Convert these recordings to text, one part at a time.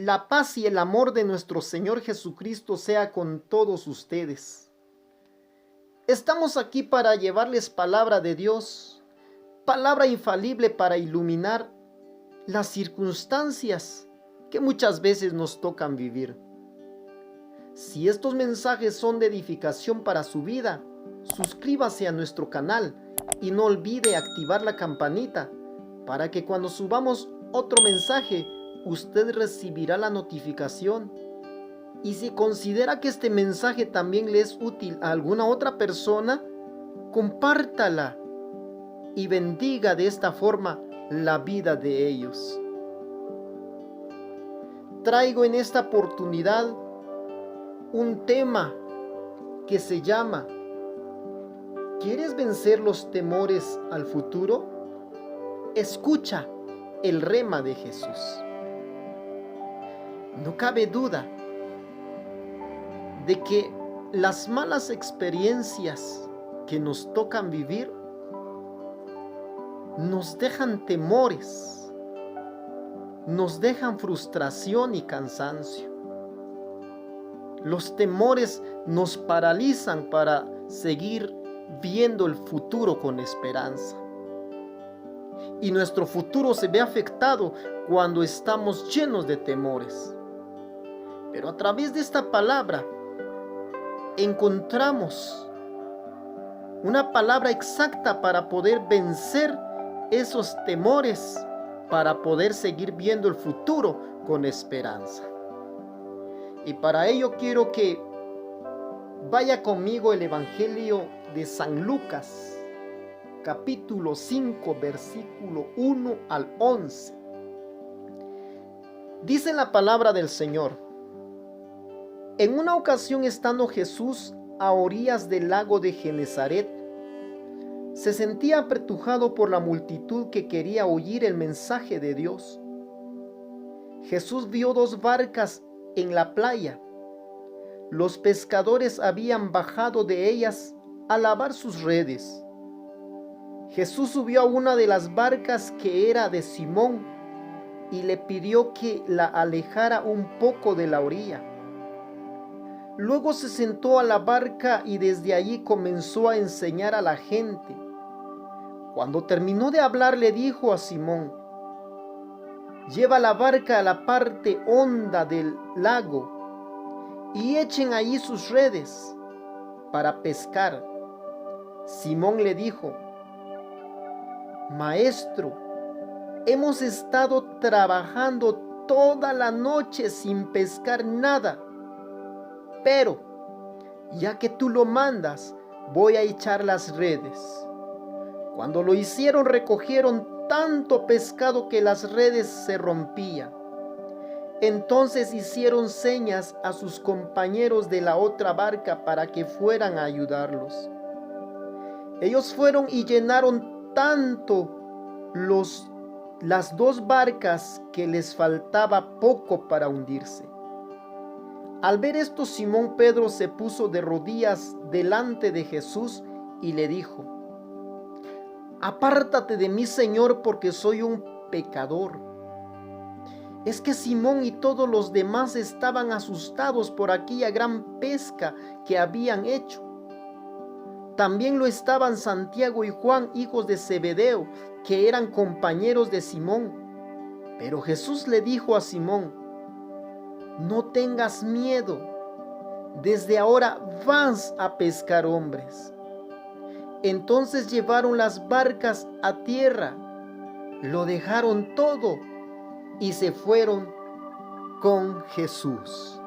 La paz y el amor de nuestro Señor Jesucristo sea con todos ustedes. Estamos aquí para llevarles palabra de Dios, palabra infalible para iluminar las circunstancias que muchas veces nos tocan vivir. Si estos mensajes son de edificación para su vida, suscríbase a nuestro canal y no olvide activar la campanita para que cuando subamos otro mensaje, usted recibirá la notificación. Y si considera que este mensaje también le es útil a alguna otra persona, compártala y bendiga de esta forma la vida de ellos. Traigo en esta oportunidad un tema que se llama ¿Quieres vencer los temores al futuro? Escucha el rema de Jesús. No cabe duda de que las malas experiencias que nos tocan vivir nos dejan temores, nos dejan frustración y cansancio. Los temores nos paralizan para seguir viendo el futuro con esperanza. Y nuestro futuro se ve afectado cuando estamos llenos de temores. Pero a través de esta palabra encontramos una palabra exacta para poder vencer esos temores, para poder seguir viendo el futuro con esperanza. Y para ello quiero que vaya conmigo el Evangelio de San Lucas, capítulo 5, versículo 1 al 11. Dice la palabra del Señor: En una ocasión, estando Jesús a orillas del lago de Genezaret, se sentía apretujado por la multitud que quería oír el mensaje de Dios. Jesús vio dos barcas en la playa. Los pescadores habían bajado de ellas a lavar sus redes. Jesús subió a una de las barcas, que era de Simón, y le pidió que la alejara un poco de la orilla. Luego se sentó a la barca y desde allí comenzó a enseñar a la gente. Cuando terminó de hablar, le dijo a Simón: Lleva la barca a la parte honda del lago y echen allí sus redes para pescar. Simón le dijo: Maestro, hemos estado trabajando toda la noche sin pescar nada, pero ya que tú lo mandas, voy a echar las redes. Cuando lo hicieron, recogieron tanto pescado que las redes se rompían. Entonces hicieron señas a sus compañeros de la otra barca para que fueran a ayudarlos. Ellos fueron y llenaron tanto las dos barcas que les faltaba poco para hundirse. Al ver esto, Simón Pedro se puso de rodillas delante de Jesús y le dijo: Apártate de mí, Señor, porque soy un pecador. Es que Simón y todos los demás estaban asustados por aquella gran pesca que habían hecho. También lo estaban Santiago y Juan, hijos de Zebedeo, que eran compañeros de Simón. Pero Jesús le dijo a Simón: No tengas miedo, desde ahora vas a pescar hombres. Entonces llevaron las barcas a tierra, lo dejaron todo y se fueron con Jesús.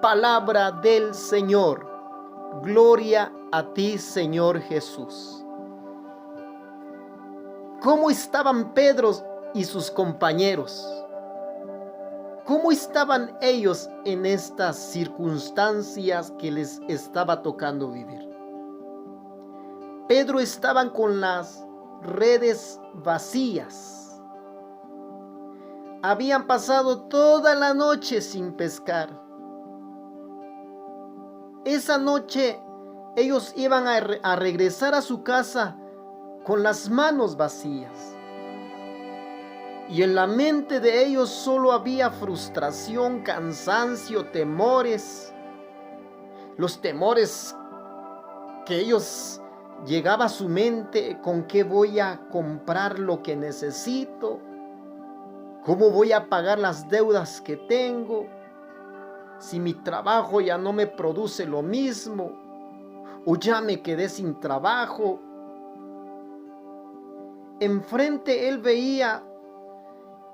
Palabra del Señor. Gloria a ti, Señor Jesús. ¿Cómo estaban Pedro y sus compañeros? ¿Cómo estaban ellos en estas circunstancias que les estaba tocando vivir? Pedro estaban con las redes vacías. Habían pasado toda la noche sin pescar. Esa noche ellos iban a regresar a su casa con las manos vacías. Y en la mente de ellos solo había frustración, cansancio, temores. Los temores que ellos llegaba a su mente: ¿con qué voy a comprar lo que necesito? ¿Cómo voy a pagar las deudas que tengo? Si mi trabajo ya no me produce lo mismo, o ya me quedé sin trabajo. Enfrente él veía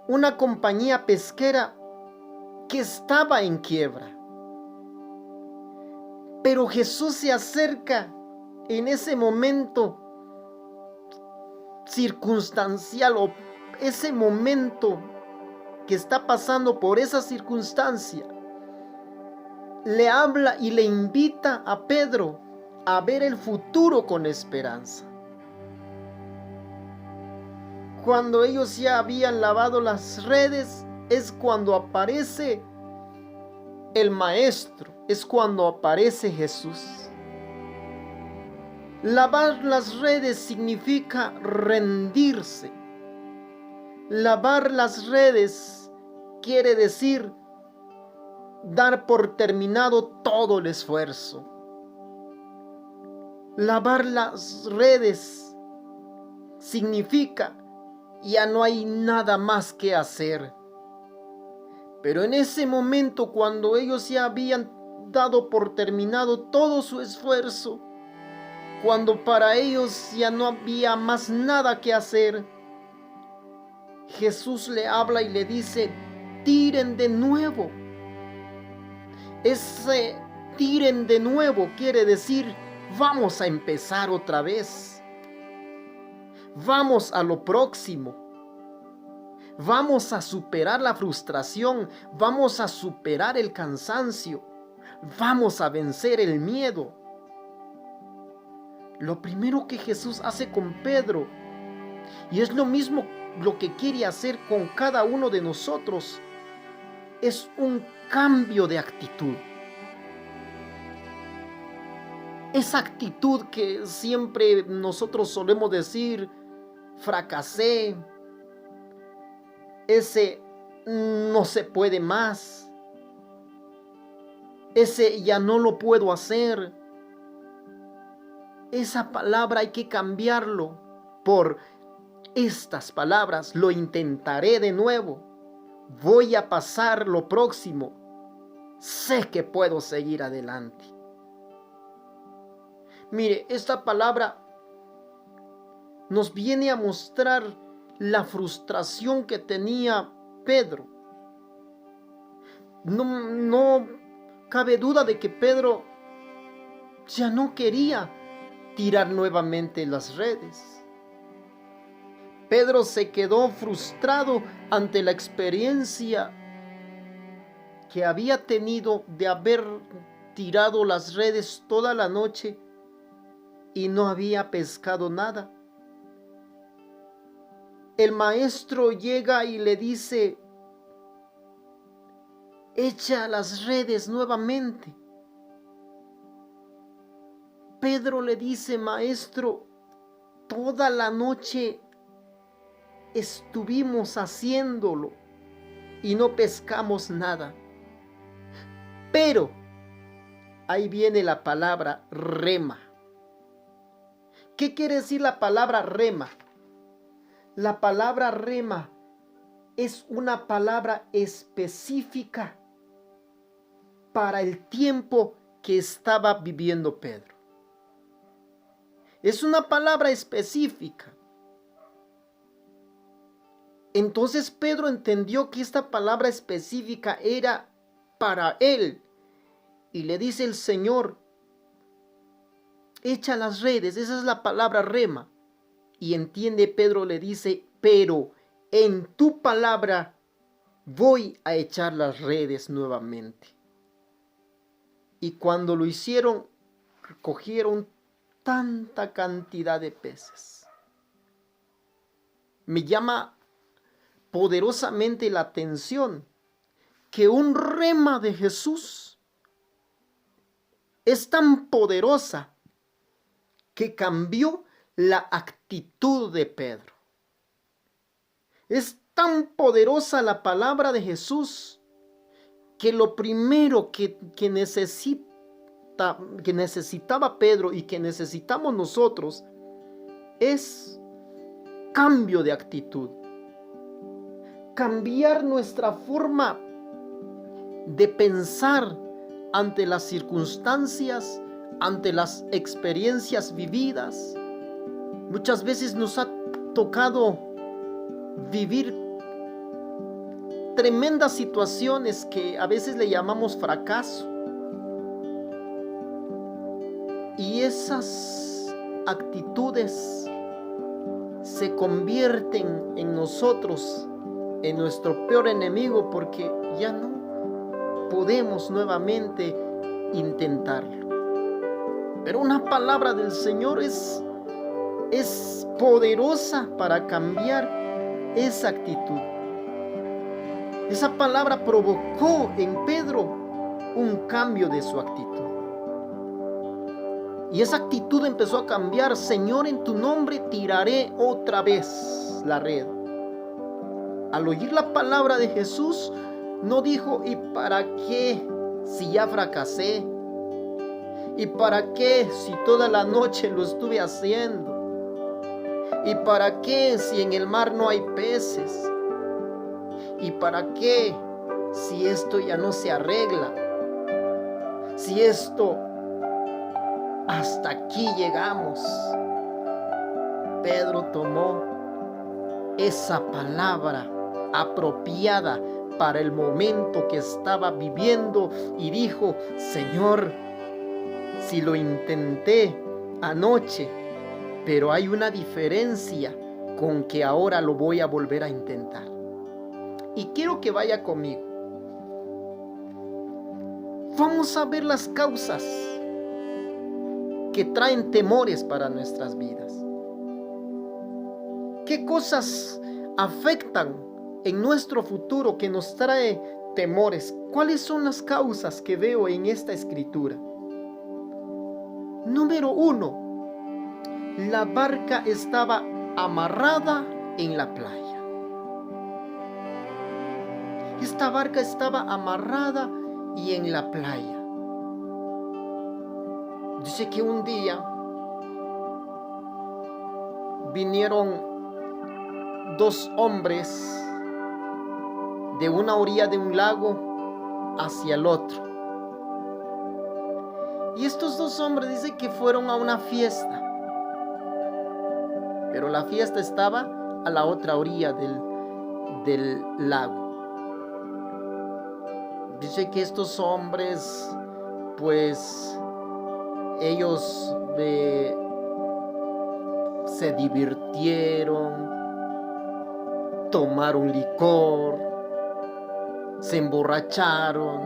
una compañía pesquera que estaba en quiebra. Pero Jesús se acerca en ese momento circunstancial, o ese momento que está pasando por esa circunstancia. Le habla y le invita a Pedro a ver el futuro con esperanza. Cuando ellos ya habían lavado las redes, es cuando aparece el Maestro, es cuando aparece Jesús. Lavar las redes significa rendirse. Lavar las redes quiere decir dar por terminado todo el esfuerzo. Lavar las redes significa ya no hay nada más que hacer. Pero en ese momento, cuando ellos ya habían dado por terminado todo su esfuerzo, cuando para ellos ya no había más nada que hacer, Jesús le habla y le dice: tiren de nuevo. Ese tiren de nuevo quiere decir: vamos a empezar otra vez. Vamos a lo próximo. Vamos a superar la frustración. Vamos a superar el cansancio. Vamos a vencer el miedo. Lo primero que Jesús hace con Pedro, y es lo mismo lo que quiere hacer con cada uno de nosotros, es un cambio de actitud. Esa actitud que siempre nosotros solemos decir: fracasé, ese no se puede más, ese ya no lo puedo hacer. Esa palabra hay que cambiarlo por estas palabras: lo intentaré de nuevo, voy a pasar lo próximo, sé que puedo seguir adelante. Mire, esta palabra nos viene a mostrar la frustración que tenía Pedro. No cabe duda de que Pedro ya no quería tirar nuevamente las redes. Pedro se quedó frustrado ante la experiencia que había tenido de haber tirado las redes toda la noche y no había pescado nada. El maestro llega y le dice: echa las redes nuevamente. Pedro le dice: maestro, toda la noche estuvimos haciéndolo y no pescamos nada. Pero ahí viene la palabra rema. ¿Qué quiere decir la palabra rema? La palabra rema es una palabra específica para el tiempo que estaba viviendo Pedro. Es una palabra específica. Entonces Pedro entendió que esta palabra específica era para él. Y le dice el Señor: echa las redes. Esa es la palabra rema. Y entiende, Pedro le dice: pero en tu palabra voy a echar las redes nuevamente. Y cuando lo hicieron, recogieron tanta cantidad de peces. Me llama poderosamente la atención que un rema de Jesús es tan poderosa que cambió la actitud de Pedro. Es tan poderosa la palabra de Jesús que lo primero que necesitaba Pedro y que necesitamos nosotros es cambio de actitud. Cambiar nuestra forma de pensar ante las circunstancias, ante las experiencias vividas. Muchas veces nos ha tocado vivir tremendas situaciones que a veces le llamamos fracaso. Y esas actitudes se convierten en nosotros, en nuestro peor enemigo, porque ya no podemos nuevamente intentarlo. Pero una palabra del Señor es poderosa para cambiar esa actitud. Esa palabra provocó en Pedro un cambio de su actitud. Y esa actitud empezó a cambiar. Señor, en tu nombre tiraré otra vez la red. Al oír la palabra de Jesús, no dijo, ¿y para qué si ya fracasé? ¿Y para qué si toda la noche lo estuve haciendo? ¿Y para qué si en el mar no hay peces? ¿Y para qué si esto ya no se arregla? Si esto hasta aquí llegamos. Pedro tomó esa palabra apropiada para el momento que estaba viviendo y dijo, Señor, si lo intenté anoche, pero hay una diferencia con que ahora lo voy a volver a intentar. Y quiero que vaya conmigo. Vamos a ver las causas que traen temores para nuestras vidas. ¿Qué cosas afectan en nuestro futuro que nos trae temores? ¿Cuáles son las causas que veo en esta escritura? Número 1, la barca estaba amarrada en la playa. Esta barca estaba amarrada y en la playa. Dice que un día vinieron 2 hombres de una orilla de un lago hacia el otro. Y estos 2 hombres dicen que fueron a una fiesta. Pero la fiesta estaba a la otra orilla del lago. Dice que estos hombres, pues, ellos se divirtieron, tomaron licor, se emborracharon,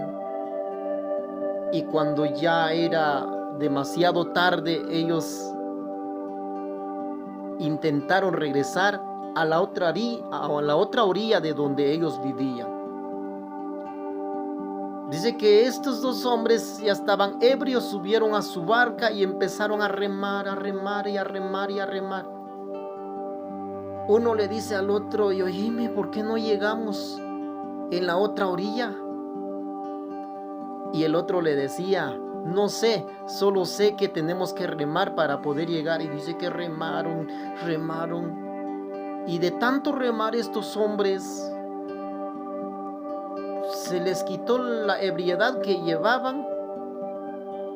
y cuando ya era demasiado tarde, ellos intentaron regresar a la otra orilla de donde ellos vivían. Dice que estos 2 hombres ya estaban ebrios, subieron a su barca y empezaron a remar, a remar y a remar y a remar. Uno le dice al otro, y oíme, ¿por qué no llegamos en la otra orilla? Y el otro le decía, no sé, solo sé que tenemos que remar para poder llegar. Y dice que remaron. Y de tanto remar estos hombres, se les quitó la ebriedad que llevaban,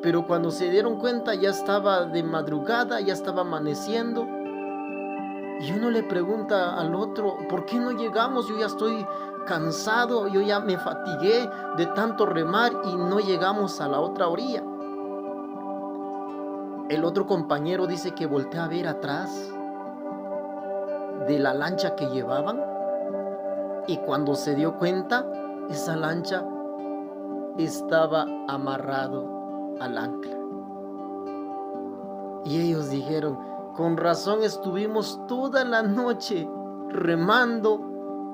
pero cuando se dieron cuenta ya estaba de madrugada, ya estaba amaneciendo. Y uno le pregunta al otro, ¿por qué no llegamos? Yo ya estoy cansado, yo ya me fatigué de tanto remar y no llegamos a la otra orilla. El otro compañero dice que voltea a ver atrás de la lancha que llevaban, y cuando se dio cuenta, esa lancha estaba amarrado al ancla. Y ellos dijeron, con razón estuvimos toda la noche remando,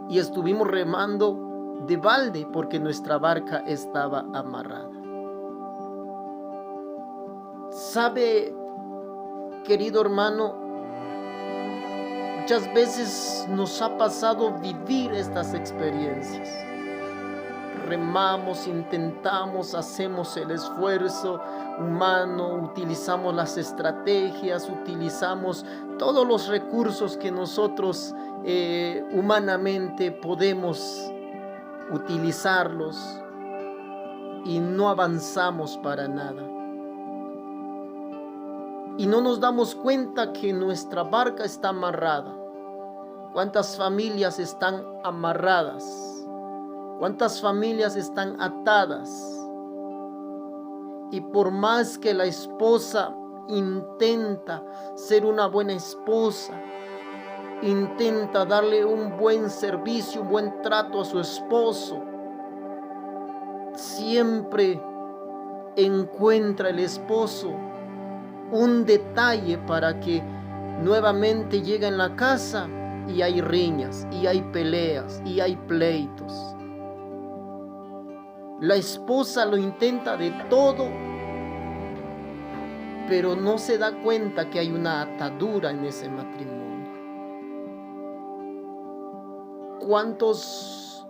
y estuvimos remando de balde porque nuestra barca estaba amarrada. ¿Sabe, querido hermano, Muchas veces nos ha pasado vivir estas experiencias. Remamos, intentamos, hacemos el esfuerzo humano, utilizamos las estrategias, utilizamos todos los recursos que nosotros humanamente podemos utilizarlos y no avanzamos para nada. Y no nos damos cuenta que nuestra barca está amarrada. ¿Cuántas familias están amarradas? ¿Cuántas familias están atadas? Y por más que la esposa intenta ser una buena esposa, intenta darle un buen servicio, un buen trato a su esposo, siempre encuentra el esposo un detalle para que nuevamente llegue en la casa y hay riñas, y hay peleas, y hay pleitos. La esposa lo intenta de todo, pero no se da cuenta que hay una atadura en ese matrimonio. ¿Cuántos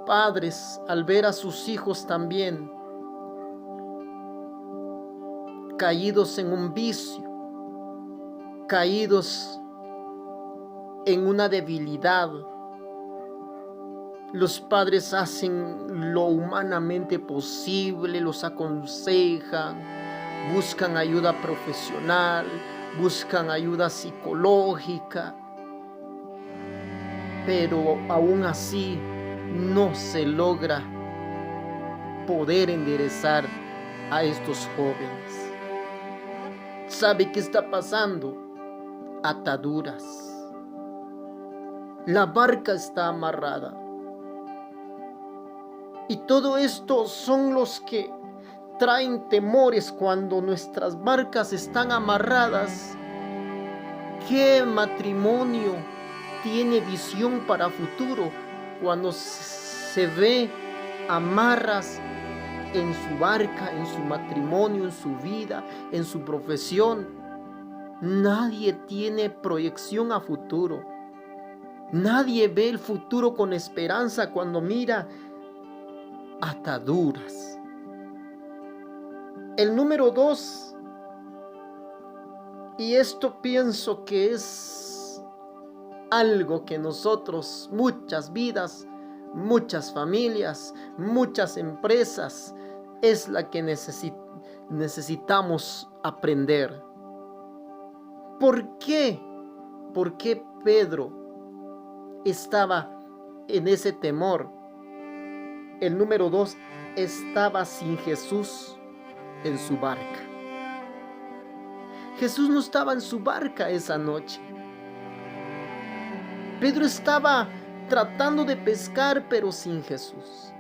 padres, al ver a sus hijos también caídos en un vicio, caídos en una debilidad, los padres hacen lo humanamente posible, los aconsejan, buscan ayuda profesional, buscan ayuda psicológica, pero aún así no se logra poder enderezar a estos jóvenes. ¿Sabe qué está pasando? Ataduras. La barca está amarrada. Y todo esto son los que traen temores cuando nuestras barcas están amarradas. ¿Qué matrimonio tiene visión para futuro cuando se ve amarras en su barca, en su matrimonio, en su vida, en su profesión? Nadie tiene proyección a futuro. Nadie ve el futuro con esperanza cuando mira ataduras. El número 2, y esto pienso que es algo que nosotros, muchas vidas, muchas familias, muchas empresas, es la que necesitamos aprender. ¿Por qué? ¿Por qué Pedro estaba en ese temor? El número 2, estaba sin Jesús en su barca. Jesús no estaba en su barca esa noche. Pedro estaba tratando de pescar, pero sin Jesús.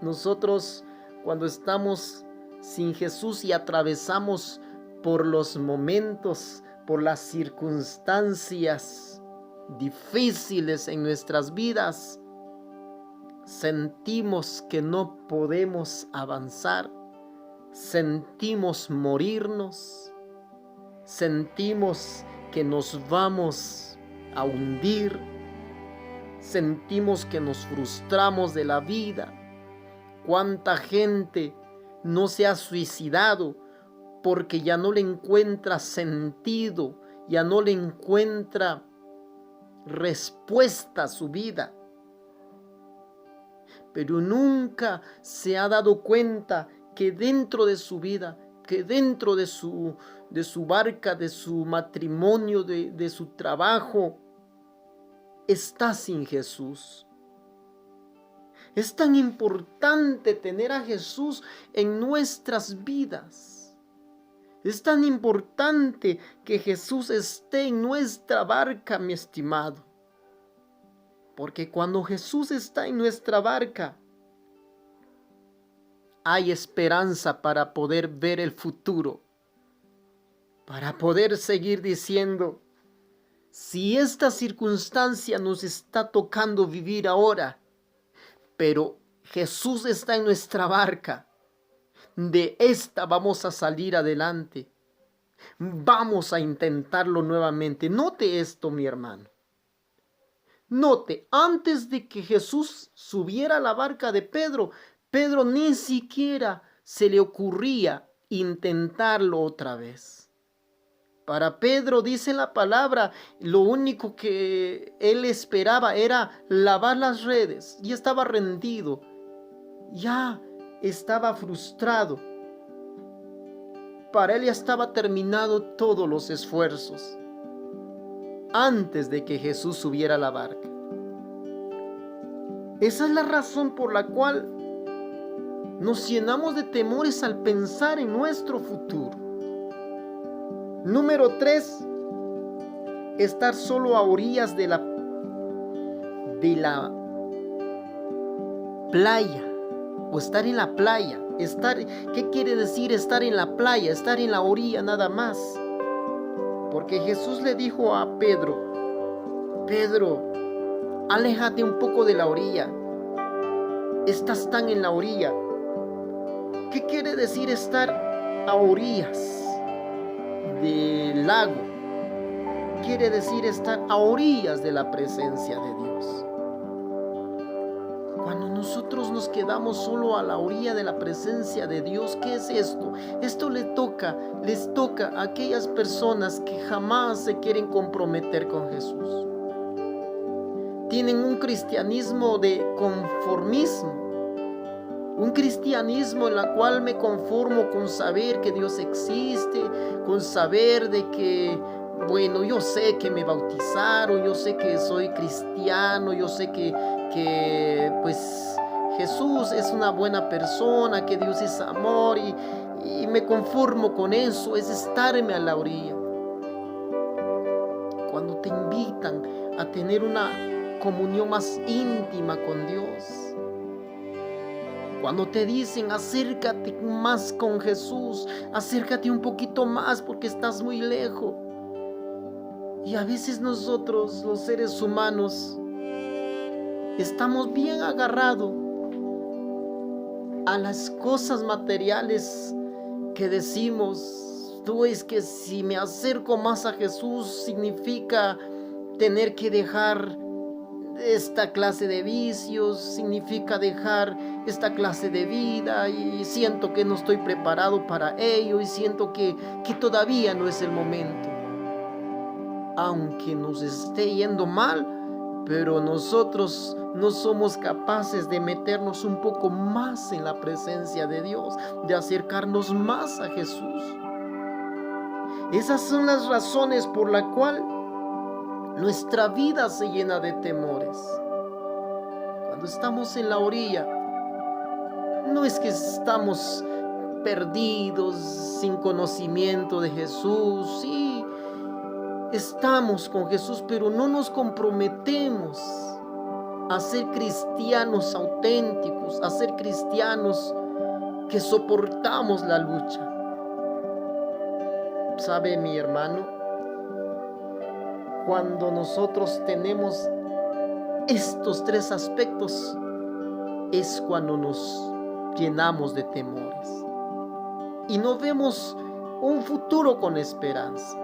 Nosotros, cuando estamos sin Jesús y atravesamos por los momentos, por las circunstancias difíciles en nuestras vidas, sentimos que no podemos avanzar, sentimos morirnos, sentimos que nos vamos a hundir, sentimos que nos frustramos de la vida. ¿Cuánta gente no se ha suicidado porque ya no le encuentra sentido, ya no le encuentra respuesta a su vida? Pero nunca se ha dado cuenta que dentro de su vida, que dentro de su barca, de su matrimonio, de su trabajo, está sin Jesús. Es tan importante tener a Jesús en nuestras vidas. Es tan importante que Jesús esté en nuestra barca, mi estimado. Porque cuando Jesús está en nuestra barca, hay esperanza para poder ver el futuro. Para poder seguir diciendo, si esta circunstancia nos está tocando vivir ahora, pero Jesús está en nuestra barca, de esta vamos a salir adelante. Vamos a intentarlo nuevamente. Note esto, mi hermano. Note, antes de que Jesús subiera a la barca de Pedro, Pedro ni siquiera se le ocurría intentarlo otra vez. Para Pedro, dice la palabra, lo único que él esperaba era lavar las redes. Ya estaba rendido, ya estaba frustrado. Para él ya estaba terminado todos los esfuerzos antes de que Jesús subiera a la barca. Esa es la razón por la cual nos llenamos de temores al pensar en nuestro futuro. Número 3, estar solo a orillas de la playa, o estar en la playa. ¿Qué quiere decir estar en la playa? Estar en la orilla nada más. Porque Jesús le dijo a Pedro, Pedro, aléjate un poco de la orilla. Estás tan en la orilla. ¿Qué quiere decir estar a orillas del lago? Quiere decir estar a orillas de la presencia de Dios. Cuando nosotros nos quedamos solo a la orilla de la presencia de Dios, ¿qué es esto? Esto les toca a aquellas personas que jamás se quieren comprometer con Jesús. Tienen un cristianismo de conformismo, un cristianismo en la cual me conformo con saber que Dios existe, con saber de que, bueno, yo sé que me bautizaron, yo sé que soy cristiano, yo sé que pues Jesús es una buena persona, que Dios es amor y me conformo con eso, es estarme a la orilla. Cuando te invitan a tener una comunión más íntima con Dios, cuando te dicen acércate más con Jesús, acércate un poquito más porque estás muy lejos. Y a veces nosotros, los seres humanos, estamos bien agarrados a las cosas materiales que decimos. Tú, es que si me acerco más a Jesús significa tener que dejar esta clase de vicios, significa dejar esta clase de vida, y siento que no estoy preparado para ello y siento que todavía no es el momento. Aunque nos esté yendo mal, pero nosotros no somos capaces de meternos un poco más en la presencia de Dios, de acercarnos más a Jesús. Esas son las razones por las cuales nuestra vida se llena de temores. Cuando estamos en la orilla, no es que estamos perdidos, sin conocimiento de Jesús. Sí, estamos con Jesús, pero no nos comprometemos a ser cristianos auténticos, a ser cristianos que soportamos la lucha. ¿Sabe, mi hermano? Cuando nosotros tenemos estos 3 aspectos, es cuando nos llenamos de temores y no vemos un futuro con esperanza.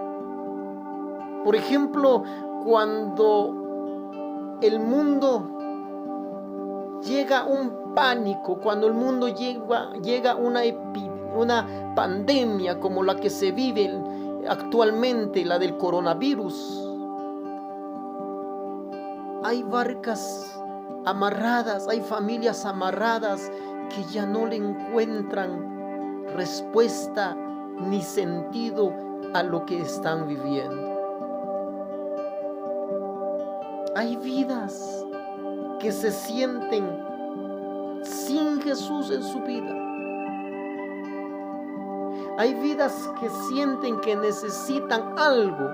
Por ejemplo, cuando el mundo llega un pánico, cuando el mundo llega una pandemia como la que se vive actualmente, la del coronavirus. Hay barcas amarradas, hay familias amarradas que ya no le encuentran respuesta ni sentido a lo que están viviendo. Hay vidas que se sienten sin Jesús en su vida. Hay vidas que sienten que necesitan algo.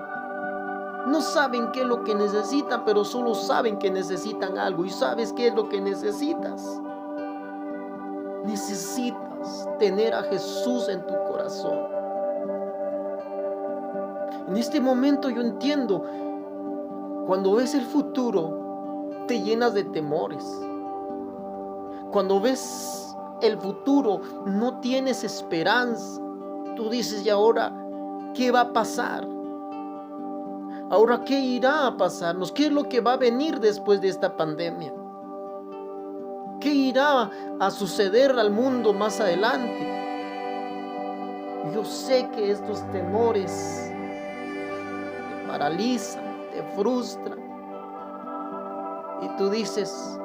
No saben qué es lo que necesitan, pero solo saben que necesitan algo. ¿Y sabes qué es lo que necesitas? Necesitas tener a Jesús en tu corazón. En este momento yo entiendo, cuando ves el futuro, te llenas de temores. Cuando ves el futuro, no tienes esperanza. Tú dices, ¿y ahora ¿Qué va a pasar? Ahora, ¿qué irá a pasarnos? ¿Qué es lo que va a venir después de esta pandemia? ¿Qué irá a suceder al mundo más adelante? Yo sé que estos temores te paralizan, te frustran. Y tú dices,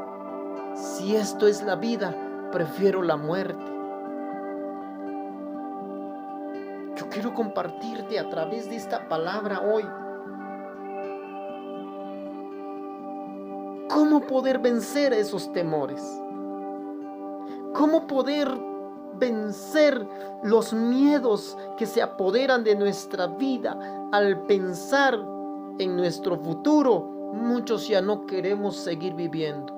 si esto es la vida, prefiero la muerte. Yo quiero compartirte a través de esta palabra hoy cómo poder vencer esos temores. Cómo poder vencer los miedos que se apoderan de nuestra vida al pensar en nuestro futuro. Muchos ya no queremos seguir viviendo.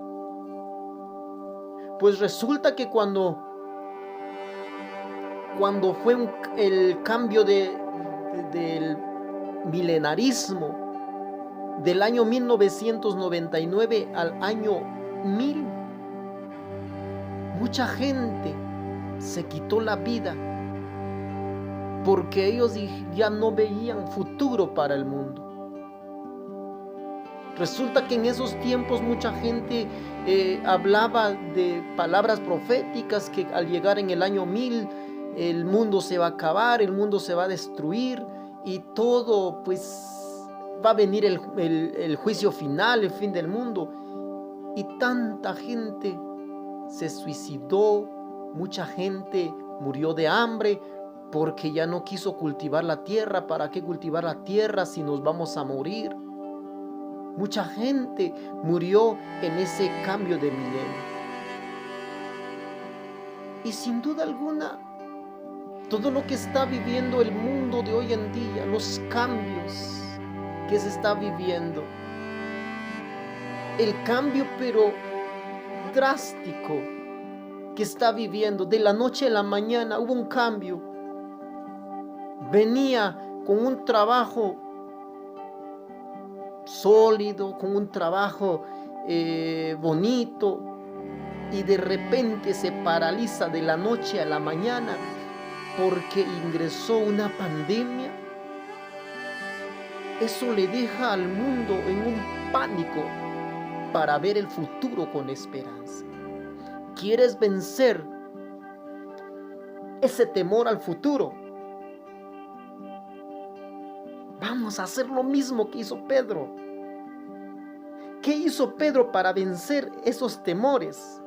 Pues resulta que cuando fue el cambio del milenarismo, del año 1999 al año 1000, mucha gente se quitó la vida porque ellos ya no veían futuro para el mundo. Resulta que en esos tiempos mucha gente hablaba de palabras proféticas que al llegar en el año 1000 el mundo se va a acabar, el mundo se va a destruir y todo, pues va a venir el juicio final, el fin del mundo. Y tanta gente se suicidó, mucha gente murió de hambre porque ya no quiso cultivar la tierra. ¿Para qué cultivar la tierra si nos vamos a morir? Mucha gente murió en ese cambio de milenio. Y sin duda alguna, todo lo que está viviendo el mundo de hoy en día, los cambios que se está viviendo, el cambio pero drástico que está viviendo, de la noche a la mañana hubo un cambio. Venía con un trabajo sólido, con un trabajo bonito, y de repente se paraliza de la noche a la mañana porque ingresó una pandemia. Eso le deja al mundo en un pánico para ver el futuro con esperanza. ¿Quieres vencer ese temor al futuro? Vamos a hacer lo mismo que hizo Pedro. ¿Qué hizo Pedro para vencer esos temores?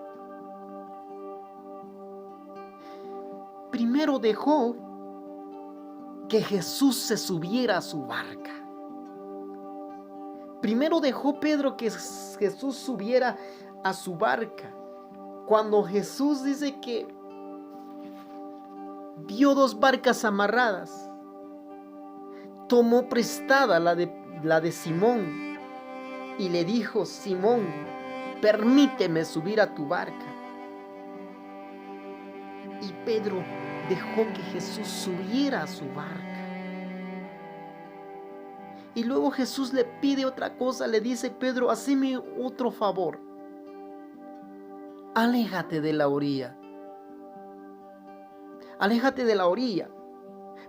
Primero dejó que Jesús se subiera a su barca. Primero dejó Pedro que Jesús subiera a su barca. Cuando Jesús dice que vio dos barcas amarradas, tomó prestada la de Simón y le dijo: Simón, permíteme subir a tu barca. Y Pedro dejó que Jesús subiera a su barca. Y luego Jesús le pide otra cosa, le dice: Pedro, haceme otro favor. Aléjate de la orilla. Aléjate de la orilla.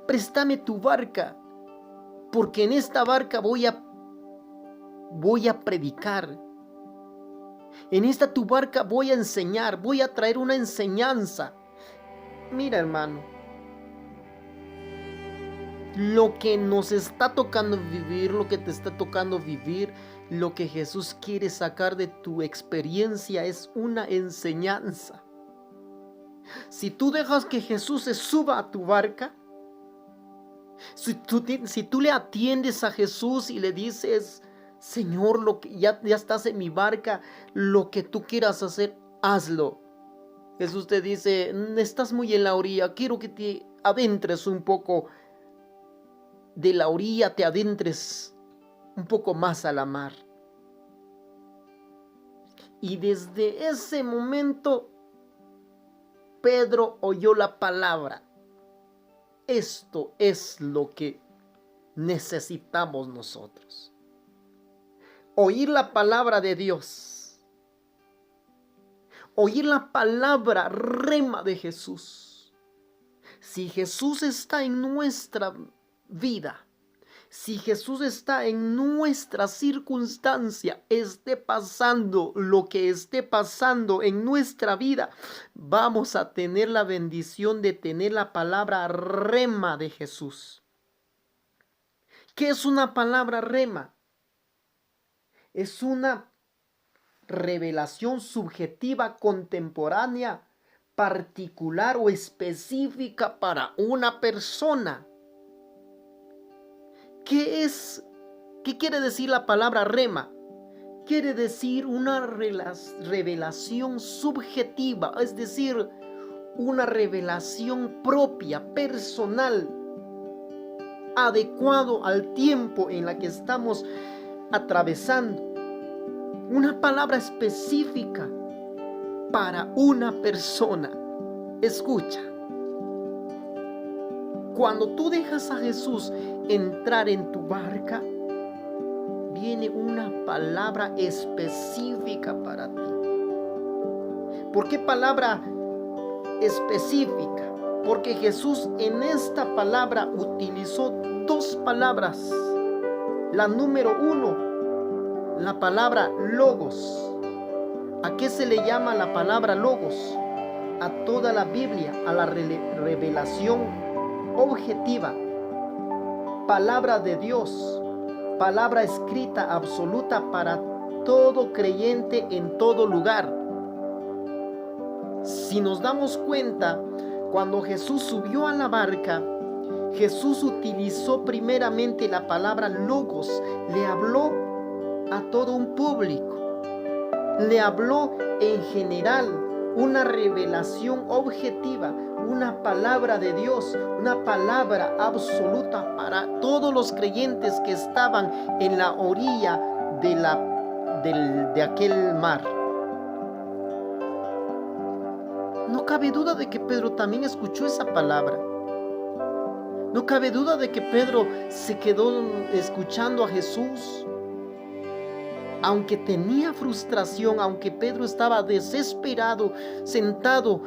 Préstame tu barca, porque en esta barca voy a predicar. En esta tu barca voy a enseñar, voy a traer una enseñanza. Mira, hermano, lo que nos está tocando vivir, lo que te está tocando vivir, lo que Jesús quiere sacar de tu experiencia es una enseñanza. Si tú dejas que Jesús se suba a tu barca, si tú le atiendes a Jesús y le dices: Señor, ya estás en mi barca, lo que tú quieras hacer, hazlo. Jesús te dice: estás muy en la orilla, quiero que te adentres un poco de la orilla, te adentres un poco más a la mar. Y desde ese momento Pedro oyó la palabra. Esto es lo que necesitamos nosotros. Oír la palabra de Dios. Oír la palabra rema de Jesús. Si Jesús está en nuestra vida. Si Jesús está en nuestra circunstancia, esté pasando lo que esté pasando en nuestra vida, vamos a tener la bendición de tener la palabra rema de Jesús. ¿Qué es una palabra rema? Es una revelación subjetiva, contemporánea, particular o específica para una persona. ¿Qué quiere decir la palabra rema? Quiere decir una revelación subjetiva, es decir, una revelación propia, personal, adecuado al tiempo en la que estamos atravesando. Una palabra específica para una persona. Escucha. Cuando tú dejas a Jesús entrar en tu barca, viene una palabra específica para ti. ¿Por qué palabra específica? Porque Jesús en esta palabra utilizó dos palabras. La número uno, la palabra logos. ¿A qué se le llama la palabra logos? A toda la Biblia, a la revelación objetiva, palabra de Dios, palabra escrita absoluta para todo creyente en todo lugar. Si nos damos cuenta, cuando Jesús subió a la barca, Jesús utilizó primeramente la palabra logos, le habló a todo un público, le habló en general, una revelación objetiva, una palabra de Dios, una palabra absoluta para todos los creyentes que estaban en la orilla de aquel mar. No cabe duda de que Pedro también escuchó esa palabra. No cabe duda de que Pedro se quedó escuchando a Jesús. Aunque tenía frustración, aunque Pedro estaba desesperado, sentado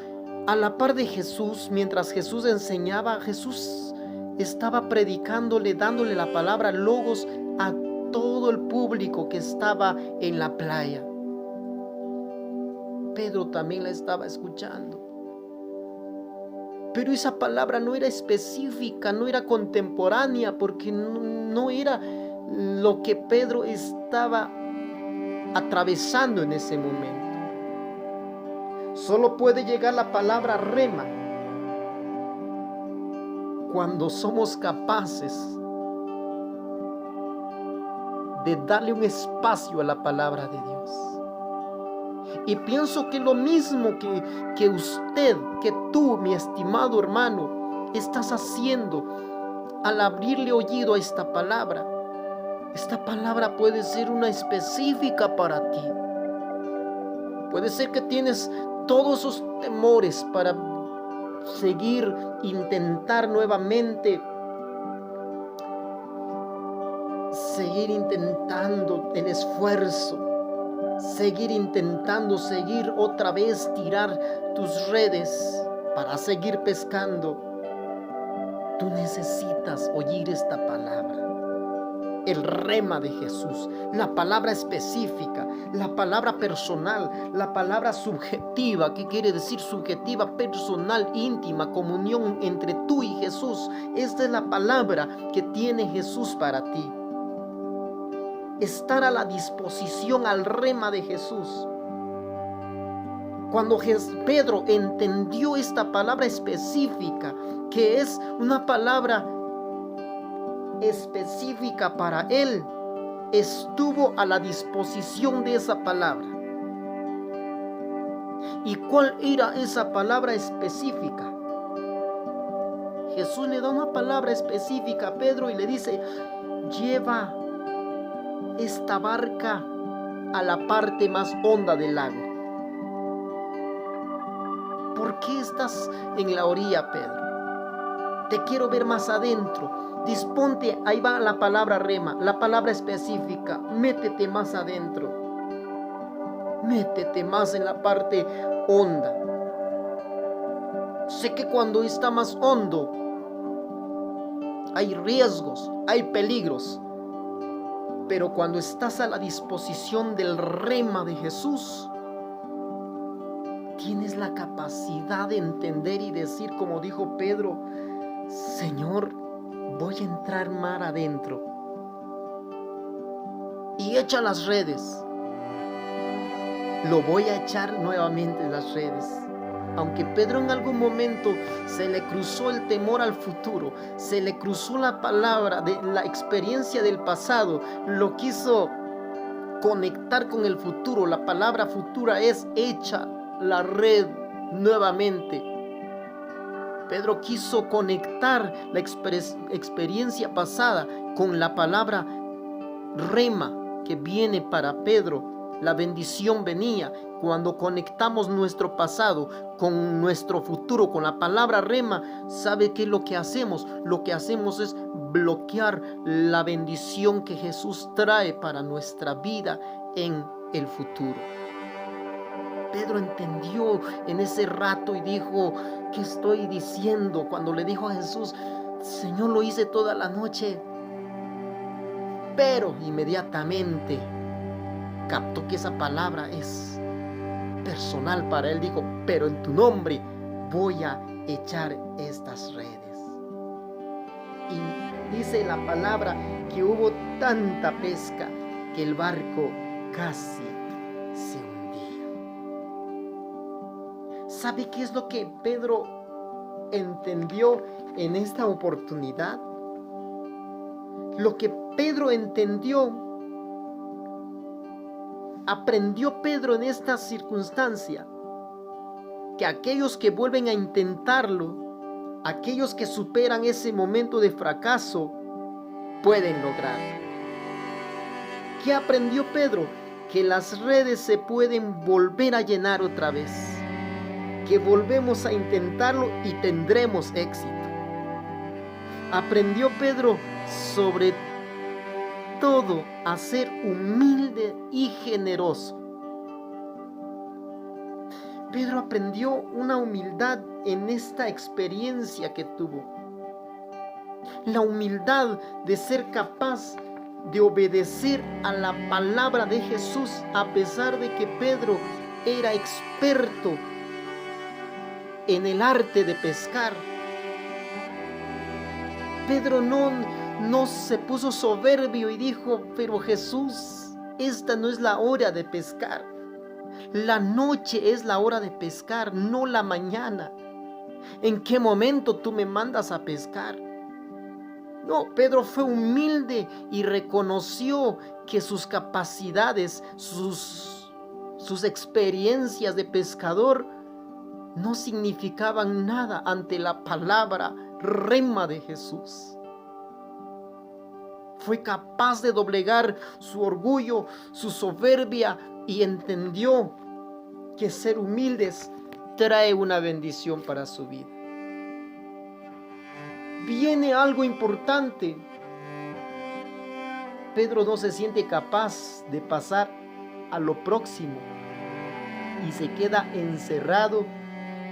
a la par de Jesús, mientras Jesús enseñaba, Jesús estaba predicándole, dándole la palabra logos a todo el público que estaba en la playa. Pedro también la estaba escuchando. Pero esa palabra no era específica, no era contemporánea, porque no era lo que Pedro estaba atravesando en ese momento. Solo puede llegar la palabra rema cuando somos capaces de darle un espacio a la palabra de Dios. Y pienso que lo mismo que usted, que tú, mi estimado hermano, estás haciendo al abrirle oído a esta palabra. Esta palabra puede ser una específica para ti. Puede ser que tienes todos esos temores para seguir, intentar nuevamente, seguir intentando el esfuerzo, seguir intentando, seguir otra vez tirar tus redes para seguir pescando. Tú necesitas oír esta palabra. El rema de Jesús, la palabra específica, la palabra personal, la palabra subjetiva. ¿Qué quiere decir subjetiva? Personal, íntima, comunión entre tú y Jesús. Esta es la palabra que tiene Jesús para ti. Estar a la disposición al rema de Jesús. Cuando Pedro entendió esta palabra específica, que es una palabra específica para él, estuvo a la disposición de esa palabra. ¿Y cuál era esa palabra específica? Jesús le da una palabra específica a Pedro y le dice: lleva esta barca a la parte más honda del lago. ¿Por qué estás en la orilla, Pedro? Te quiero ver más adentro. Disponte, ahí va la palabra rema, la palabra específica. Métete más adentro. Métete más en la parte honda. Sé que cuando está más hondo, hay riesgos, hay peligros. Pero cuando estás a la disposición del rema de Jesús, tienes la capacidad de entender y decir, como dijo Pedro: Señor, voy a entrar mar adentro. Y echa las redes. Lo voy a echar nuevamente en las redes. Aunque Pedro en algún momento se le cruzó el temor al futuro, se le cruzó la palabra de la experiencia del pasado, lo quiso conectar con el futuro. La palabra futura es: echa la red nuevamente. Pedro quiso conectar la experiencia pasada con la palabra rema que viene para Pedro. La bendición venía cuando conectamos nuestro pasado con nuestro futuro, con la palabra rema. ¿Sabe qué es lo que hacemos? Lo que hacemos es bloquear la bendición que Jesús trae para nuestra vida en el futuro. Pedro entendió en ese rato y dijo: ¿qué estoy diciendo? Cuando le dijo a Jesús: Señor, lo hice toda la noche. Pero inmediatamente captó que esa palabra es personal para él. Dijo: pero en tu nombre voy a echar estas redes. Y dice la palabra que hubo tanta pesca que el barco casi se hundía. ¿Sabe qué es lo que Pedro entendió en esta oportunidad? Lo que Pedro entendió, aprendió Pedro en esta circunstancia, que aquellos que vuelven a intentarlo, aquellos que superan ese momento de fracaso, pueden lograr. ¿Qué aprendió Pedro? Que las redes se pueden volver a llenar otra vez, que volvemos a intentarlo y tendremos éxito. Aprendió Pedro sobre todo a ser humilde y generoso. Pedro aprendió una humildad en esta experiencia que tuvo. La humildad de ser capaz de obedecer a la palabra de Jesús, a pesar de que Pedro era experto en el arte de pescar. Pedro no se puso soberbio y dijo: pero Jesús, esta no es la hora de pescar. La noche es la hora de pescar, no la mañana. ¿En qué momento tú me mandas a pescar? No, Pedro fue humilde y reconoció que sus capacidades, sus experiencias de pescador no significaban nada ante la palabra rema de Jesús. Fue capaz de doblegar su orgullo, su soberbia, y entendió que ser humildes trae una bendición para su vida. Viene algo importante. Pedro no se siente capaz de pasar a lo próximo y se queda encerrado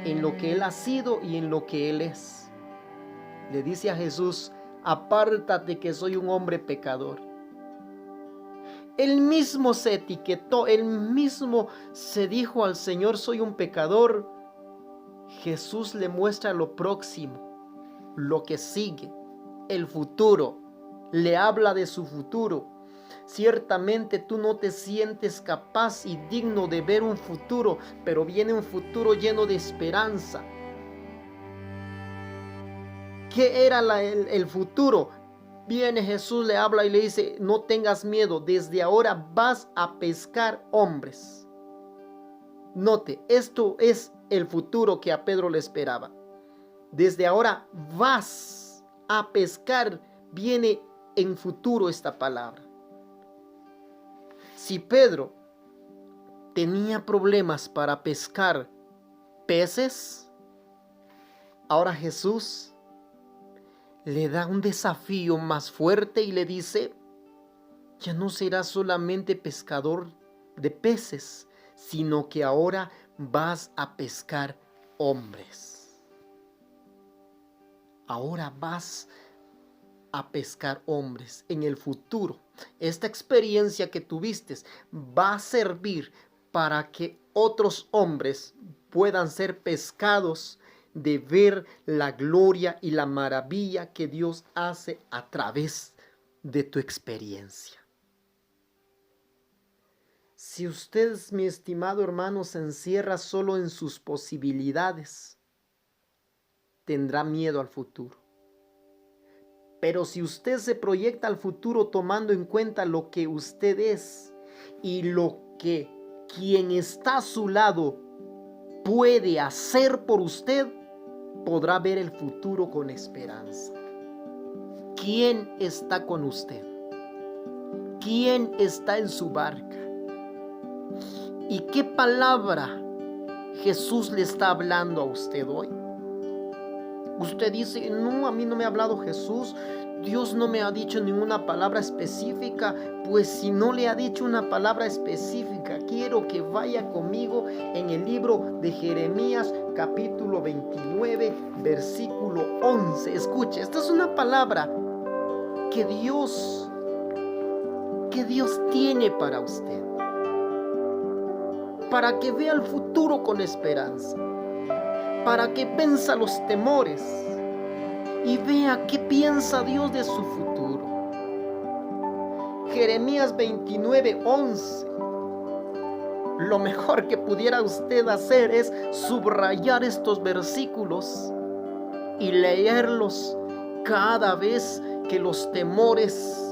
en lo que él ha sido y en lo que él es. Le dice a Jesús: apártate, que soy un hombre pecador. Él mismo se etiquetó, él mismo se dijo al Señor: soy un pecador. Jesús le muestra lo próximo, lo que sigue, el futuro. Le habla de su futuro. Ciertamente tú no te sientes capaz y digno de ver un futuro, pero viene un futuro lleno de esperanza. ¿Qué era el futuro? Viene Jesús, le habla y le dice: no tengas miedo, desde ahora vas a pescar hombres. Note, esto es el futuro que a Pedro le esperaba. Desde ahora vas a pescar. Viene en futuro esta palabra. Si Pedro tenía problemas para pescar peces, ahora Jesús le da un desafío más fuerte y le dice: ya no serás solamente pescador de peces, sino que ahora vas a pescar hombres. Ahora vas a pescar hombres en el futuro. Esta experiencia que tuviste va a servir para que otros hombres puedan ser pescados de ver la gloria y la maravilla que Dios hace a través de tu experiencia. Si usted, mi estimado hermano, se encierra solo en sus posibilidades, tendrá miedo al futuro. Pero si usted se proyecta al futuro tomando en cuenta lo que usted es y lo que quien está a su lado puede hacer por usted, podrá ver el futuro con esperanza. ¿Quién está con usted? ¿Quién está en su barca? ¿Y qué palabra Jesús le está hablando a usted hoy? Usted dice, no, a mí no me ha hablado Jesús, Dios no me ha dicho ninguna palabra específica. Pues si no le ha dicho una palabra específica, quiero que vaya conmigo en el libro de Jeremías capítulo 29 versículo 11. Escuche, esta es una palabra que Dios tiene para usted, para que vea el futuro con esperanza, para que venza los temores y vea qué piensa Dios de su futuro. Jeremías 29:11. Lo mejor que pudiera usted hacer es subrayar estos versículos y leerlos cada vez que los temores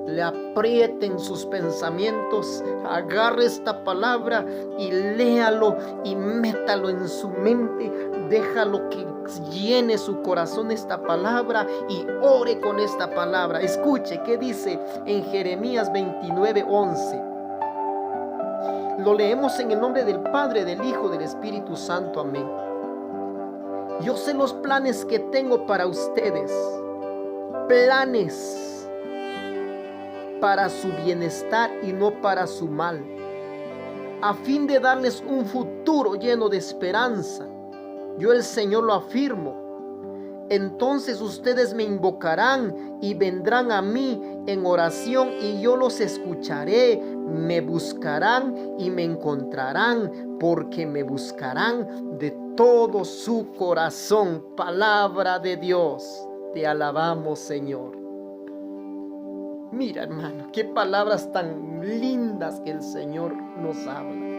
le aprieten sus pensamientos. Agarre esta palabra y léalo y métalo en su mente. Déjalo que llene su corazón esta palabra y ore con esta palabra. Escuche qué dice en Jeremías 29:11. Lo leemos en el nombre del Padre, del Hijo, del Espíritu Santo. Amén. Yo sé los planes que tengo para ustedes. Planes para su bienestar y no para su mal, a fin de darles un futuro lleno de esperanza. Yo, el Señor, lo afirmo. Entonces ustedes me invocarán y vendrán a mí en oración y yo los escucharé. Me buscarán y me encontrarán, porque me buscarán de todo su corazón. Palabra de Dios. Te alabamos, Señor. Mira, hermano, qué palabras tan lindas que el Señor nos habla.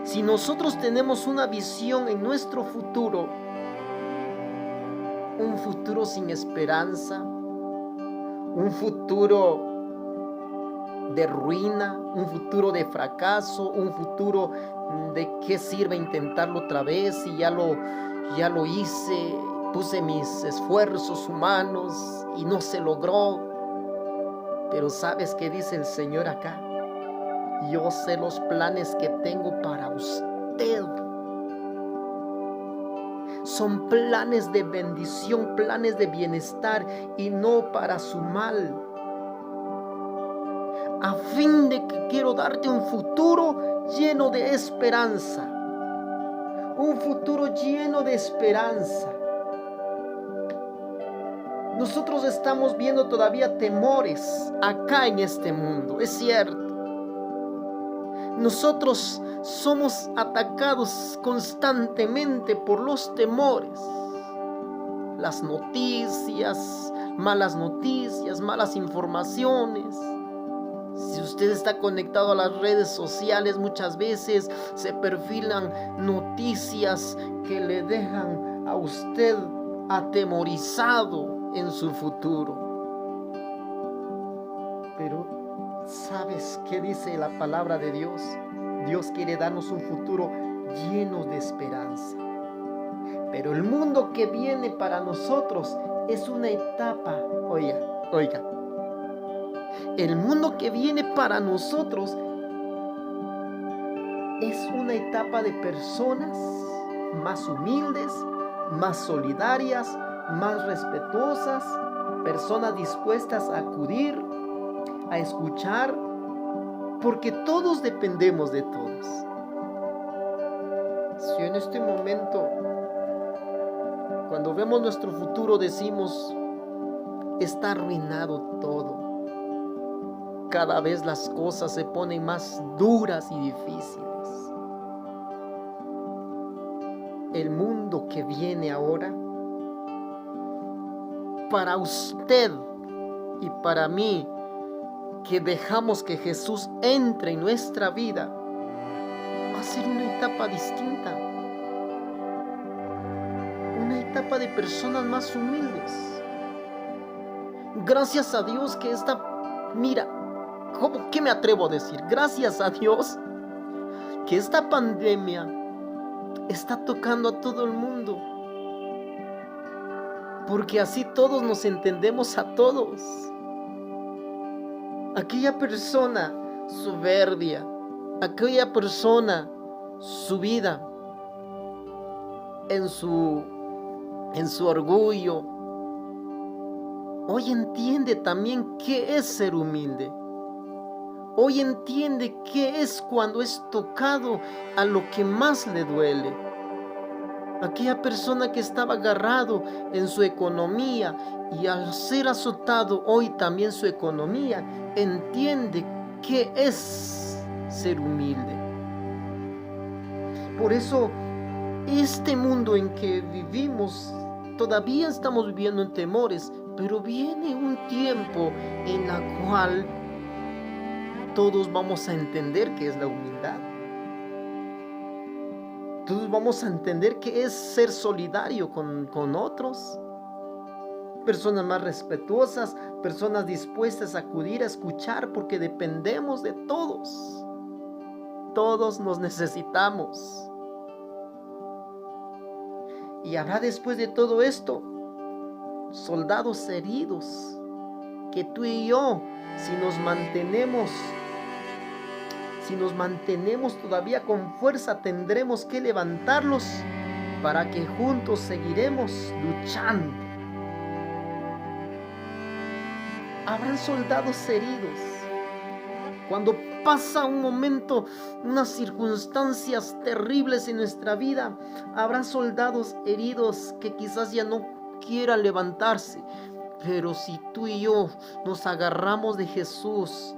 Si nosotros tenemos una visión en nuestro futuro, un futuro sin esperanza, un futuro de ruina, un futuro de fracaso, un futuro de qué sirve intentarlo otra vez si ya lo hice, puse mis esfuerzos humanos y no se logró. Pero ¿sabes qué dice el Señor acá? Yo sé los planes que tengo para usted. Son planes de bendición, planes de bienestar y no para su mal. A fin de que quiero darte un futuro lleno de esperanza. Un futuro lleno de esperanza. Nosotros estamos viendo todavía temores acá en este mundo, es cierto. Nosotros somos atacados constantemente por los temores. Las noticias, malas informaciones. Si usted está conectado a las redes sociales, muchas veces se perfilan noticias que le dejan a usted atemorizado en su futuro. Pero ¿sabes qué dice la palabra de Dios? Dios quiere darnos un futuro lleno de esperanza. Pero el mundo que viene para nosotros es una etapa. Oiga. El mundo que viene para nosotros es una etapa de personas más humildes, más solidarias, más respetuosas, personas dispuestas a acudir, a escuchar, porque todos dependemos de todos. Si en este momento, cuando vemos nuestro futuro, decimos, está arruinado todo. Cada vez las cosas se ponen más duras y difíciles. El mundo que viene ahora, para usted y para mí, que dejamos que Jesús entre en nuestra vida, va a ser una etapa distinta. Una etapa de personas más humildes. Gracias a Dios que ¿qué me atrevo a decir? Gracias a Dios que esta pandemia está tocando a todo el mundo. Porque así todos nos entendemos a todos. Aquella persona soberbia, aquella persona subida en su orgullo, hoy entiende también qué es ser humilde. Hoy entiende qué es cuando es tocado a lo que más le duele. Aquella persona que estaba agarrado en su economía y al ser azotado hoy también su economía, entiende qué es ser humilde. Por eso, este mundo en que vivimos, todavía estamos viviendo en temores, pero viene un tiempo en la cual todos vamos a entender qué es la humildad. Todos vamos a entender qué es ser solidario con otros. Personas más respetuosas, personas dispuestas a acudir a escuchar, porque dependemos de todos. Todos nos necesitamos. Y habrá después de todo esto soldados heridos que tú y yo, si nos mantenemos todavía con fuerza, tendremos que levantarlos para que juntos seguiremos luchando. Habrán soldados heridos. Cuando pasa un momento, unas circunstancias terribles en nuestra vida, habrá soldados heridos que quizás ya no quieran levantarse. Pero si tú y yo nos agarramos de Jesús,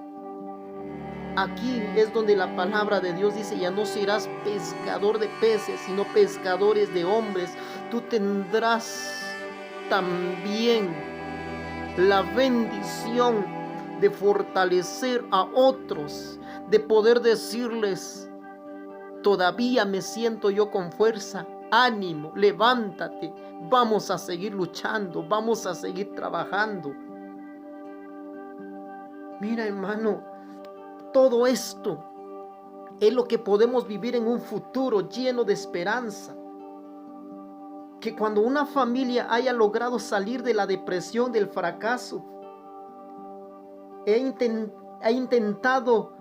aquí es donde la palabra de Dios dice: ya no serás pescador de peces, sino pescadores de hombres. Tú tendrás también la bendición de fortalecer a otros, de poder decirles: todavía me siento yo con fuerza, ánimo, levántate, vamos a seguir luchando, vamos a seguir trabajando. Mira, hermano, todo esto es lo que podemos vivir en un futuro lleno de esperanza. Que cuando una familia haya logrado salir de la depresión, del fracaso, ha intentado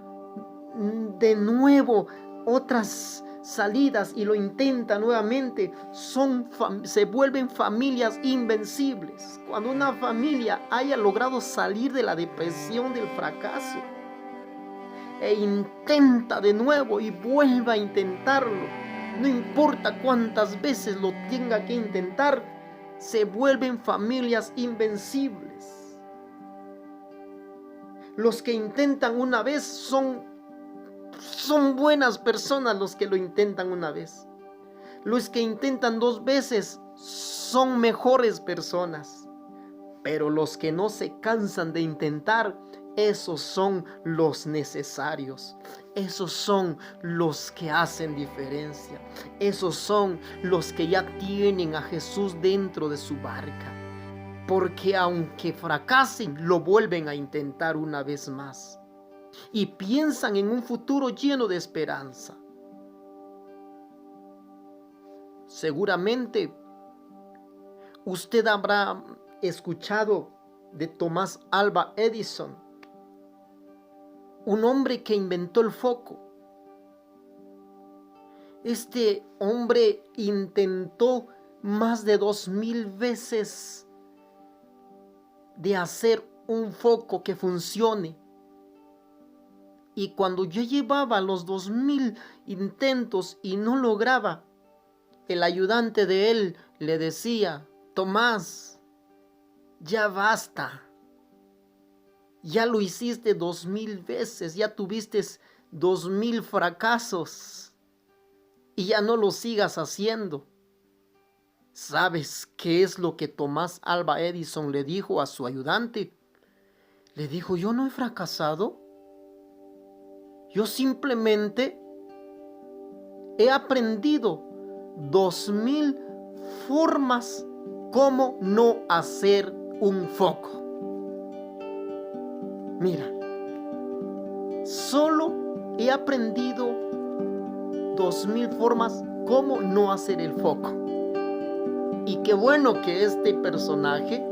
de nuevo otras salidas y lo intenta nuevamente, se vuelven familias invencibles. Cuando una familia haya logrado salir de la depresión, del fracaso, e intenta de nuevo y vuelva a intentarlo, no importa cuántas veces lo tenga que intentar, se vuelven familias invencibles. Los que intentan una vez son buenas personas. Los que lo intentan una vez, los que intentan 2 veces son mejores personas. Pero los que no se cansan de intentar, esos son los necesarios. Esos son los que hacen diferencia. Esos son los que ya tienen a Jesús dentro de su barca. Porque aunque fracasen, lo vuelven a intentar una vez más. Y piensan en un futuro lleno de esperanza. Seguramente usted habrá escuchado de Thomas Alva Edison, un hombre que inventó el foco. Este hombre intentó más de 2000 veces de hacer un foco que funcione. Y cuando yo llevaba los 2000 intentos y no lograba, el ayudante de él le decía: Tomás, ya basta. Ya lo hiciste 2000 veces, ya tuviste 2000 fracasos y ya no lo sigas haciendo. ¿Sabes qué es lo que Tomás Alva Edison le dijo a su ayudante? Le dijo, yo no he fracasado. Yo simplemente he aprendido 2000 formas cómo no hacer un foco. Mira, solo he aprendido 2000 formas cómo no hacer el foco. Y qué bueno que este personaje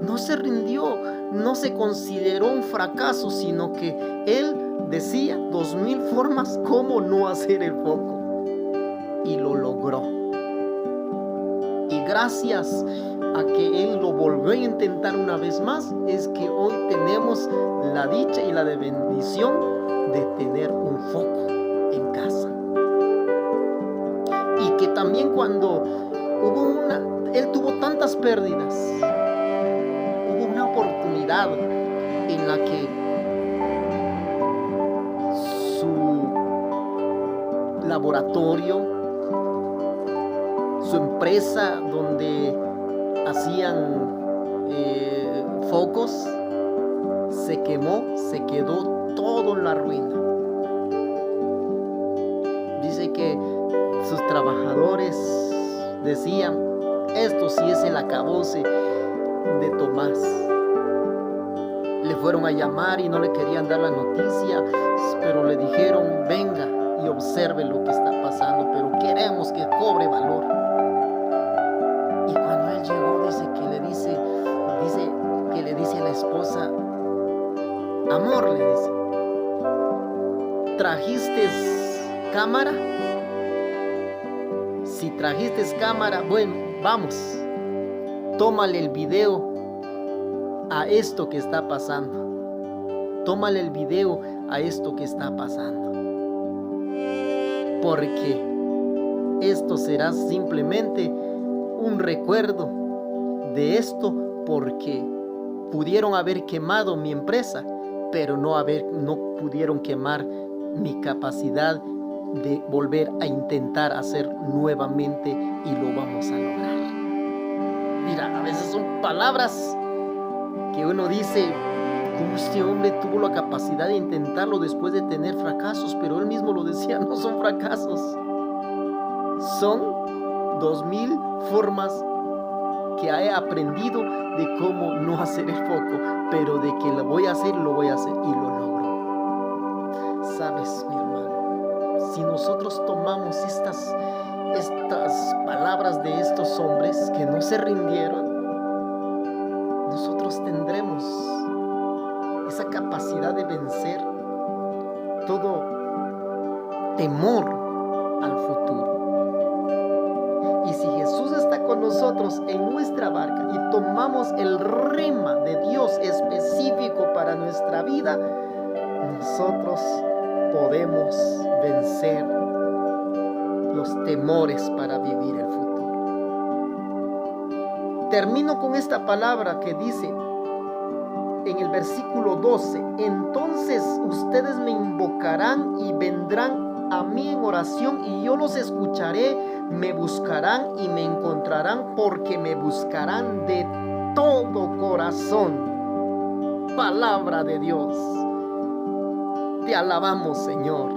no se rindió, no se consideró un fracaso, sino que él decía 2000 formas cómo no hacer el foco. Y lo logró. Y gracias a que él lo volvió a intentar una vez más, es que hoy tenemos la dicha y la bendición de tener un foco en casa. Y que también cuando él tuvo tantas pérdidas, hubo una oportunidad en la que su laboratorio, su empresa donde hacían focos, se quemó, se quedó todo en la ruina. Dice que sus trabajadores decían, esto sí es el acabose de Tomás. Le fueron a llamar y no le querían dar la noticia, pero le dijeron, venga y observe lo que está pasando, pero queremos que cobre valor. Y cuando él llegó, dice que le dice a la esposa, amor, le dice, ¿trajiste cámara? Si trajiste cámara, bueno, vamos, tómale el video a esto que está pasando. Tómale el video a esto que está pasando. Porque esto será simplemente un recuerdo de esto, porque pudieron haber quemado mi empresa, pero no pudieron quemar mi capacidad de volver a intentar hacer nuevamente, y lo vamos a lograr. Mira, a veces son palabras que uno dice, ¿cómo este hombre tuvo la capacidad de intentarlo después de tener fracasos? Pero él mismo lo decía, no son fracasos, son 2000 formas que he aprendido de cómo no hacer el foco, pero de que lo voy a hacer y lo logro. ¿Sabes, mi hermano? Si nosotros tomamos estas palabras de estos hombres que no se rindieron, nosotros tendremos esa capacidad de vencer todo temor al futuro. Y si Jesús está con nosotros en nuestra barca y tomamos el rema de Dios específico para nuestra vida, nosotros podemos vencer los temores para vivir el futuro. Termino con esta palabra que dice en el versículo 12, entonces ustedes me invocarán y vendrán a mí en oración y yo los escucharé, me buscarán y me encontrarán porque me buscarán de todo corazón. Palabra de Dios. Te alabamos, Señor.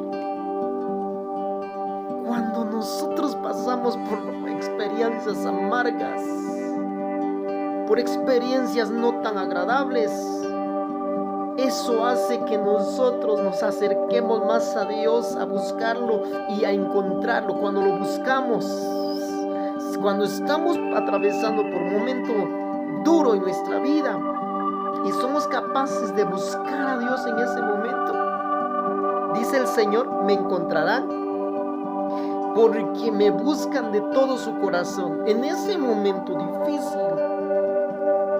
Cuando nosotros pasamos por experiencias amargas, por experiencias no tan agradables, eso hace que nosotros nos acerquemos más a Dios, a buscarlo y a encontrarlo. Cuando lo buscamos, cuando estamos atravesando por un momento duro en nuestra vida y somos capaces de buscar a Dios en ese momento, dice el Señor, me encontrarán porque me buscan de todo su corazón. En ese momento difícil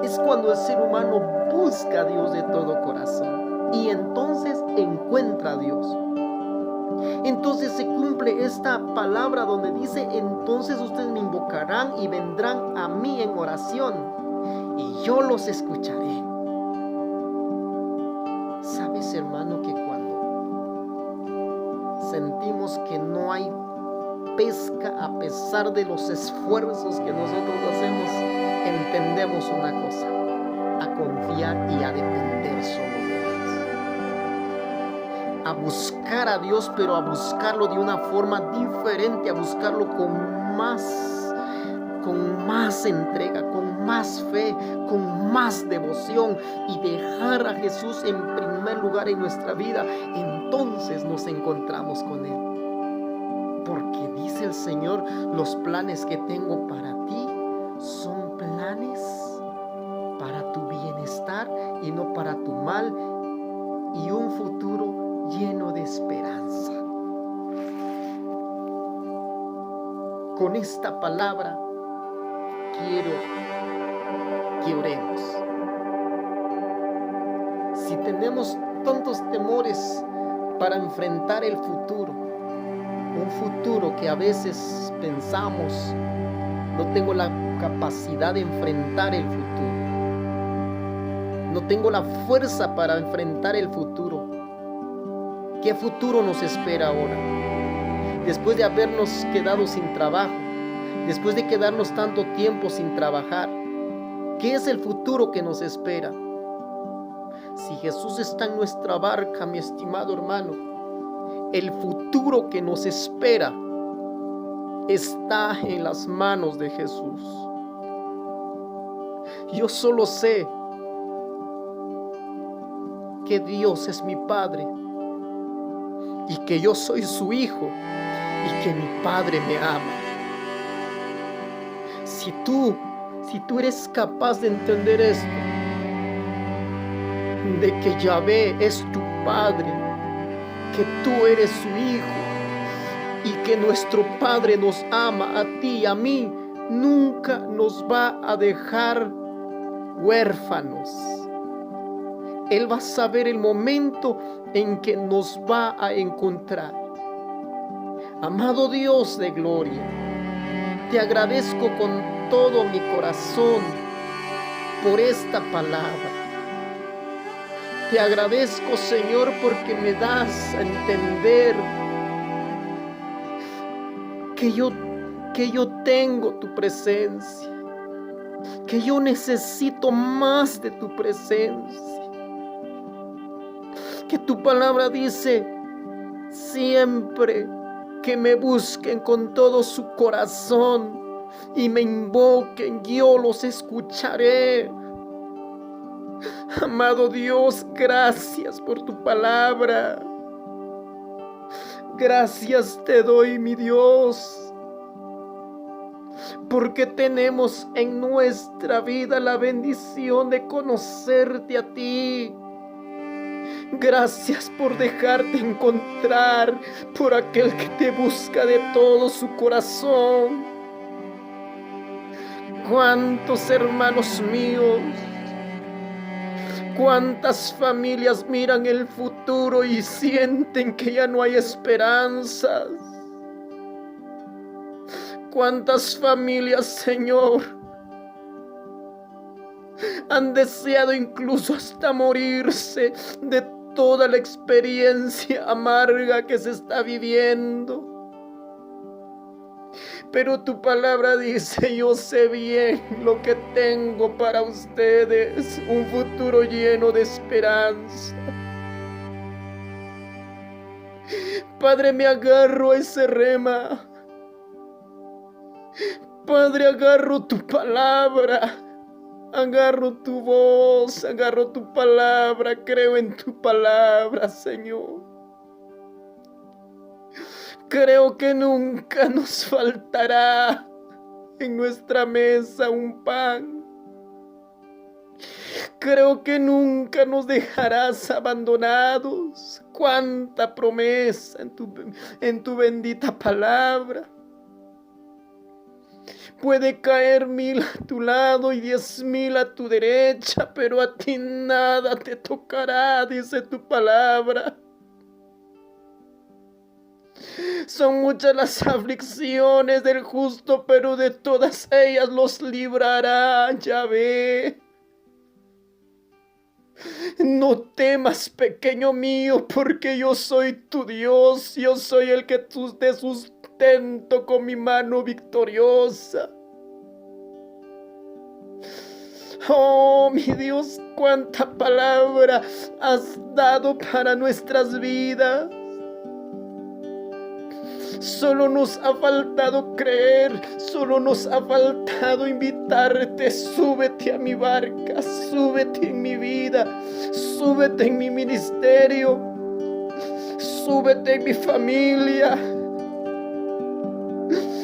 es cuando el ser humano busca a Dios de todo corazón y entonces encuentra a Dios. Entonces se cumple esta palabra donde dice, entonces ustedes me invocarán y vendrán a mí en oración y yo los escucharé. ¿Sabes, hermano, que cuando sentimos que no hay pesca a pesar de los esfuerzos que nosotros hacemos, entendemos una cosa: a confiar y a depender solo de Dios, a buscar a Dios, pero a buscarlo de una forma diferente, a buscarlo con más entrega, con más fe, con más devoción, y dejar a Jesús en primer lugar en nuestra vida. Entonces nos encontramos con Él, porque dice el Señor: los planes que tengo para ti son planes para tu bienestar y no para tu mal, y un futuro lleno de esperanza. Con esta palabra quiero que oremos. Si tenemos tantos temores para enfrentar el futuro, un futuro que a veces pensamos: no tengo la capacidad de enfrentar el futuro, no tengo la fuerza para enfrentar el futuro. ¿Qué futuro nos espera ahora? Después de habernos quedado sin trabajo, después de quedarnos tanto tiempo sin trabajar, ¿qué es el futuro que nos espera? Si Jesús está en nuestra barca, mi estimado hermano, el futuro que nos espera está en las manos de Jesús. Yo solo sé que Dios es mi Padre y que yo soy su hijo y que mi Padre me ama. Si tú eres capaz de entender esto, de que Yahvé es tu Padre, que tú eres su hijo y que nuestro Padre nos ama a ti y a mí, nunca nos va a dejar huérfanos. Él va a saber el momento en que nos va a encontrar. Amado Dios de gloria, te agradezco con todo mi corazón por esta palabra. Te agradezco, Señor, porque me das a entender que yo tengo tu presencia, que yo necesito más de tu presencia. Que tu palabra dice: siempre que me busquen con todo su corazón y me invoquen, yo los escucharé. Amado Dios, gracias por tu palabra. Gracias te doy, mi Dios, porque tenemos en nuestra vida la bendición de conocerte a ti. Gracias por dejarte encontrar por aquel que te busca de todo su corazón. Cuántos hermanos míos, cuántas familias miran el futuro y sienten que ya no hay esperanzas. Cuántas familias, Señor, han deseado incluso hasta morirse de toda la experiencia amarga que se está viviendo. Pero tu palabra dice: yo sé bien lo que tengo para ustedes, un futuro lleno de esperanza. Padre, me agarro a ese rema. Padre, agarro tu palabra. Agarro tu voz, agarro tu palabra, creo en tu palabra, Señor. Creo que nunca nos faltará en nuestra mesa un pan. Creo que nunca nos dejarás abandonados. Cuánta promesa en tu bendita palabra. Puede caer 1000 a tu lado y 10,000 a tu derecha, pero a ti nada te tocará, dice tu palabra. Son muchas las aflicciones del justo, pero de todas ellas los librará Yahvé. No temas, pequeño mío, porque yo soy tu Dios, yo soy el que te sustento con mi mano victoriosa. Oh, mi Dios, cuánta palabra has dado para nuestras vidas. Solo nos ha faltado creer, solo nos ha faltado invitarte. Súbete a mi barca, súbete en mi vida, súbete en mi ministerio, súbete en mi familia.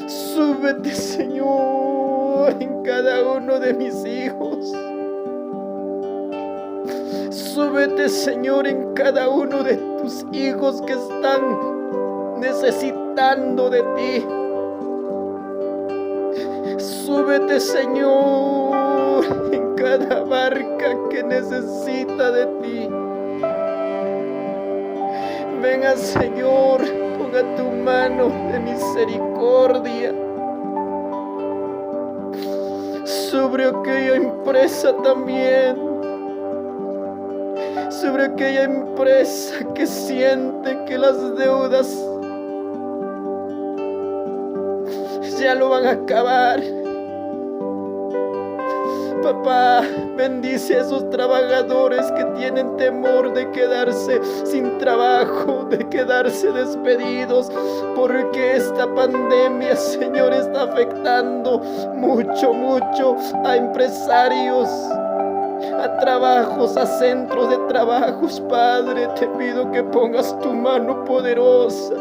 Súbete, Señor, en cada uno de mis hijos. Súbete, Señor, en cada uno de tus hijos que están necesitando de ti. Súbete, Señor, en cada barca que necesita de ti. Venga, Señor, ponga tu mano de misericordia sobre aquella empresa también, sobre aquella empresa que siente que las deudas ya lo van a acabar. Papá, bendice a esos trabajadores que tienen temor de quedarse sin trabajo, de quedarse despedidos, porque esta pandemia, Señor, está afectando mucho a empresarios, a trabajos, a centros de trabajos. Padre, te pido que pongas tu mano poderosa.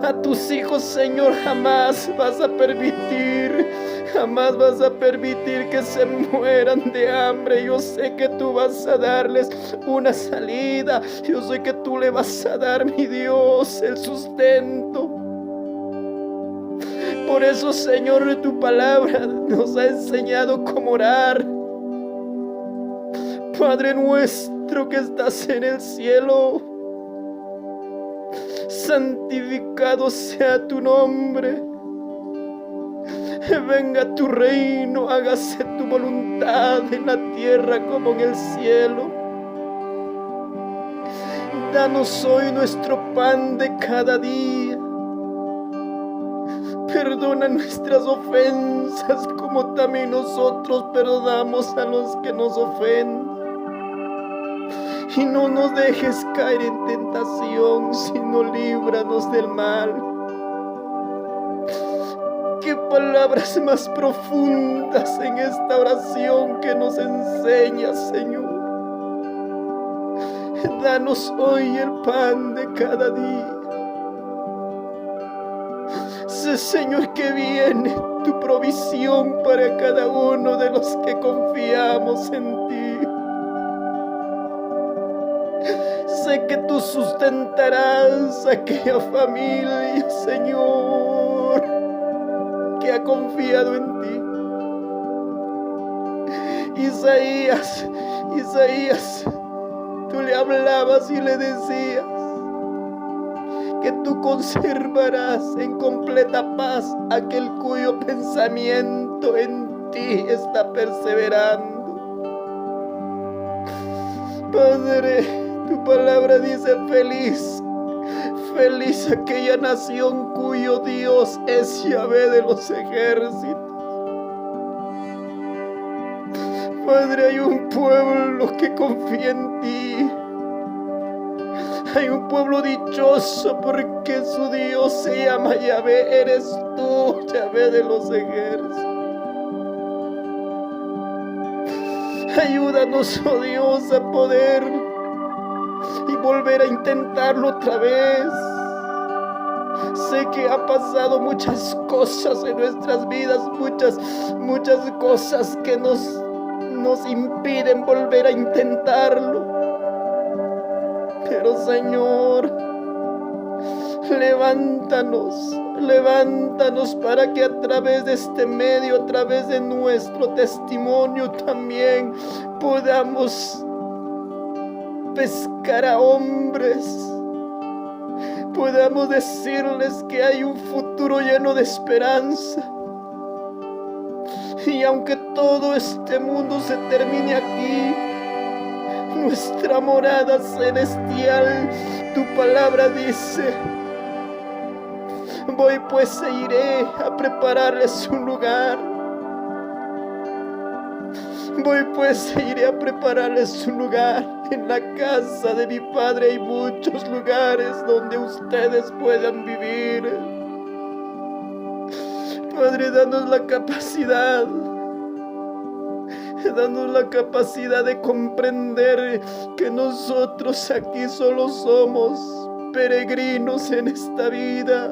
A tus hijos, Señor, jamás vas a permitir que se mueran de hambre. Yo sé que tú vas a darles una salida. Yo sé que tú le vas a dar, mi Dios, el sustento. Por eso, Señor, tu palabra nos ha enseñado cómo orar. Padre nuestro que estás en el cielo, santificado sea tu nombre. Venga tu reino, hágase tu voluntad en la tierra como en el cielo. Danos hoy nuestro pan de cada día. Perdona nuestras ofensas como también nosotros perdonamos a los que nos ofenden. Y no nos dejes caer en tentación, sino líbranos del mal. Qué palabras más profundas en esta oración que nos enseñas, Señor. Danos hoy el pan de cada día. Sé, Señor, que viene tu provisión para cada uno de los que confiamos en ti. Sé que tú sustentarás a aquella familia, Señor, que ha confiado en ti. Isaías, tú le hablabas y le decías que tú conservarás en completa paz aquel cuyo pensamiento en ti está perseverando. Padre, tu palabra dice feliz aquella nación cuyo Dios es Yahvé de los ejércitos. Padre, hay un pueblo que confía en ti. Hay un pueblo dichoso porque su Dios se llama Yahvé. Eres tú, Yahvé de los ejércitos. Ayúdanos, oh Dios, a poder y volver a intentarlo otra vez. Sé que ha pasado muchas cosas en nuestras vidas, muchas cosas que nos impiden volver a intentarlo. Pero, Señor, levántanos para que a través de este medio, a través de nuestro testimonio también podamos pescar a hombres, podamos decirles que hay un futuro lleno de esperanza. Y aunque todo este mundo se termine aquí, nuestra morada celestial, tu palabra dice: voy pues e iré a prepararles un lugar. Voy pues e iré a prepararles un lugar. En la casa de mi Padre hay muchos lugares donde ustedes puedan vivir. Padre, danos la capacidad. Danos la capacidad de comprender que nosotros aquí solo somos peregrinos en esta vida.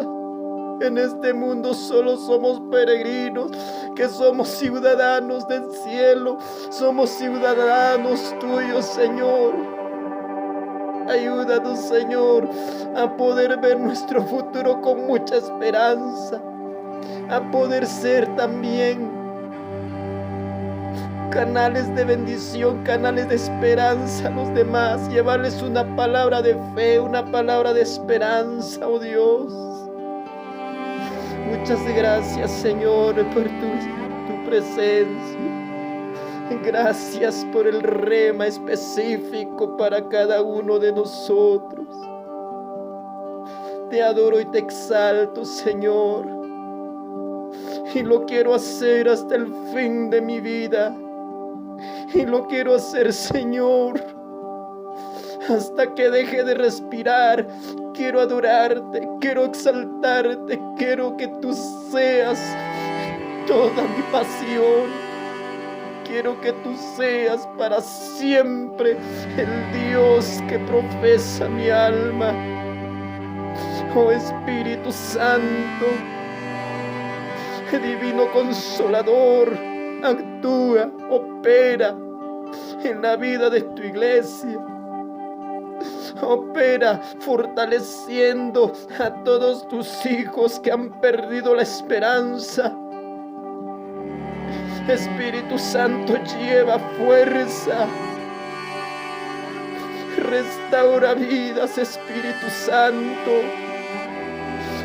En este mundo solo somos peregrinos, que somos ciudadanos del cielo, somos ciudadanos tuyos, Señor. Ayúdanos, Señor, a poder ver nuestro futuro con mucha esperanza, a poder ser también canales de bendición, canales de esperanza a los demás, llevarles una palabra de fe, una palabra de esperanza, oh Dios. Muchas gracias, Señor, por tu presencia. Gracias por el rema específico para cada uno de nosotros. Te adoro y te exalto, Señor. Y lo quiero hacer hasta el fin de mi vida. Y lo quiero hacer, Señor, hasta que deje de respirar. Quiero adorarte, quiero exaltarte, quiero que tú seas toda mi pasión. Quiero que tú seas para siempre el Dios que profesa mi alma. Oh Espíritu Santo, Divino Consolador, actúa, opera en la vida de tu iglesia. Opera fortaleciendo a todos tus hijos que han perdido la esperanza. Espíritu Santo, lleva fuerza. Restaura vidas, Espíritu Santo.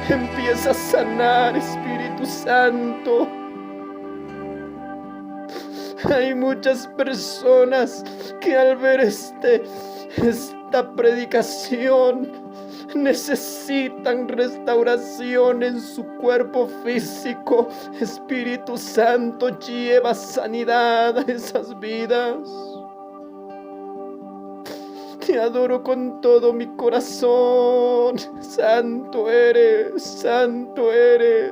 Empieza a sanar, Espíritu Santo. Hay muchas personas que al ver esta predicación necesitan restauración en su cuerpo físico. Espíritu Santo, lleva sanidad a esas vidas. Te adoro con todo mi corazón. Santo eres, santo eres.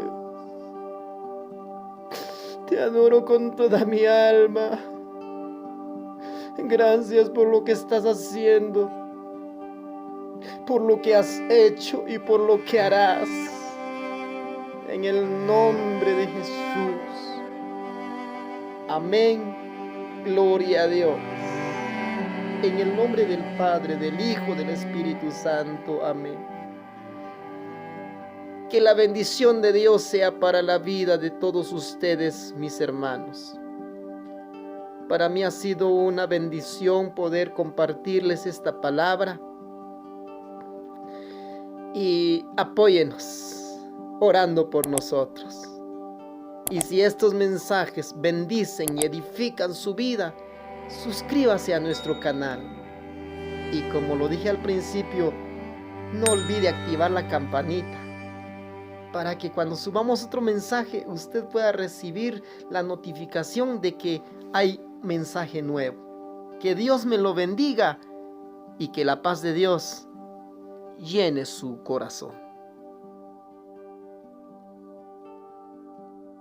Te adoro con toda mi alma. Gracias por lo que estás haciendo, por lo que has hecho y por lo que harás. En el nombre de Jesús. Amén. Gloria a Dios. En el nombre del Padre, del Hijo, del Espíritu Santo. Amén. Que la bendición de Dios sea para la vida de todos ustedes, mis hermanos. Para mí ha sido una bendición poder compartirles esta palabra. Y apóyenos orando por nosotros. Y si estos mensajes bendicen y edifican su vida, suscríbase a nuestro canal. Y como lo dije al principio, no olvide activar la campanita para que cuando subamos otro mensaje usted pueda recibir la notificación de que hay mensaje nuevo. Que Dios me lo bendiga y que la paz de Dios llene su corazón.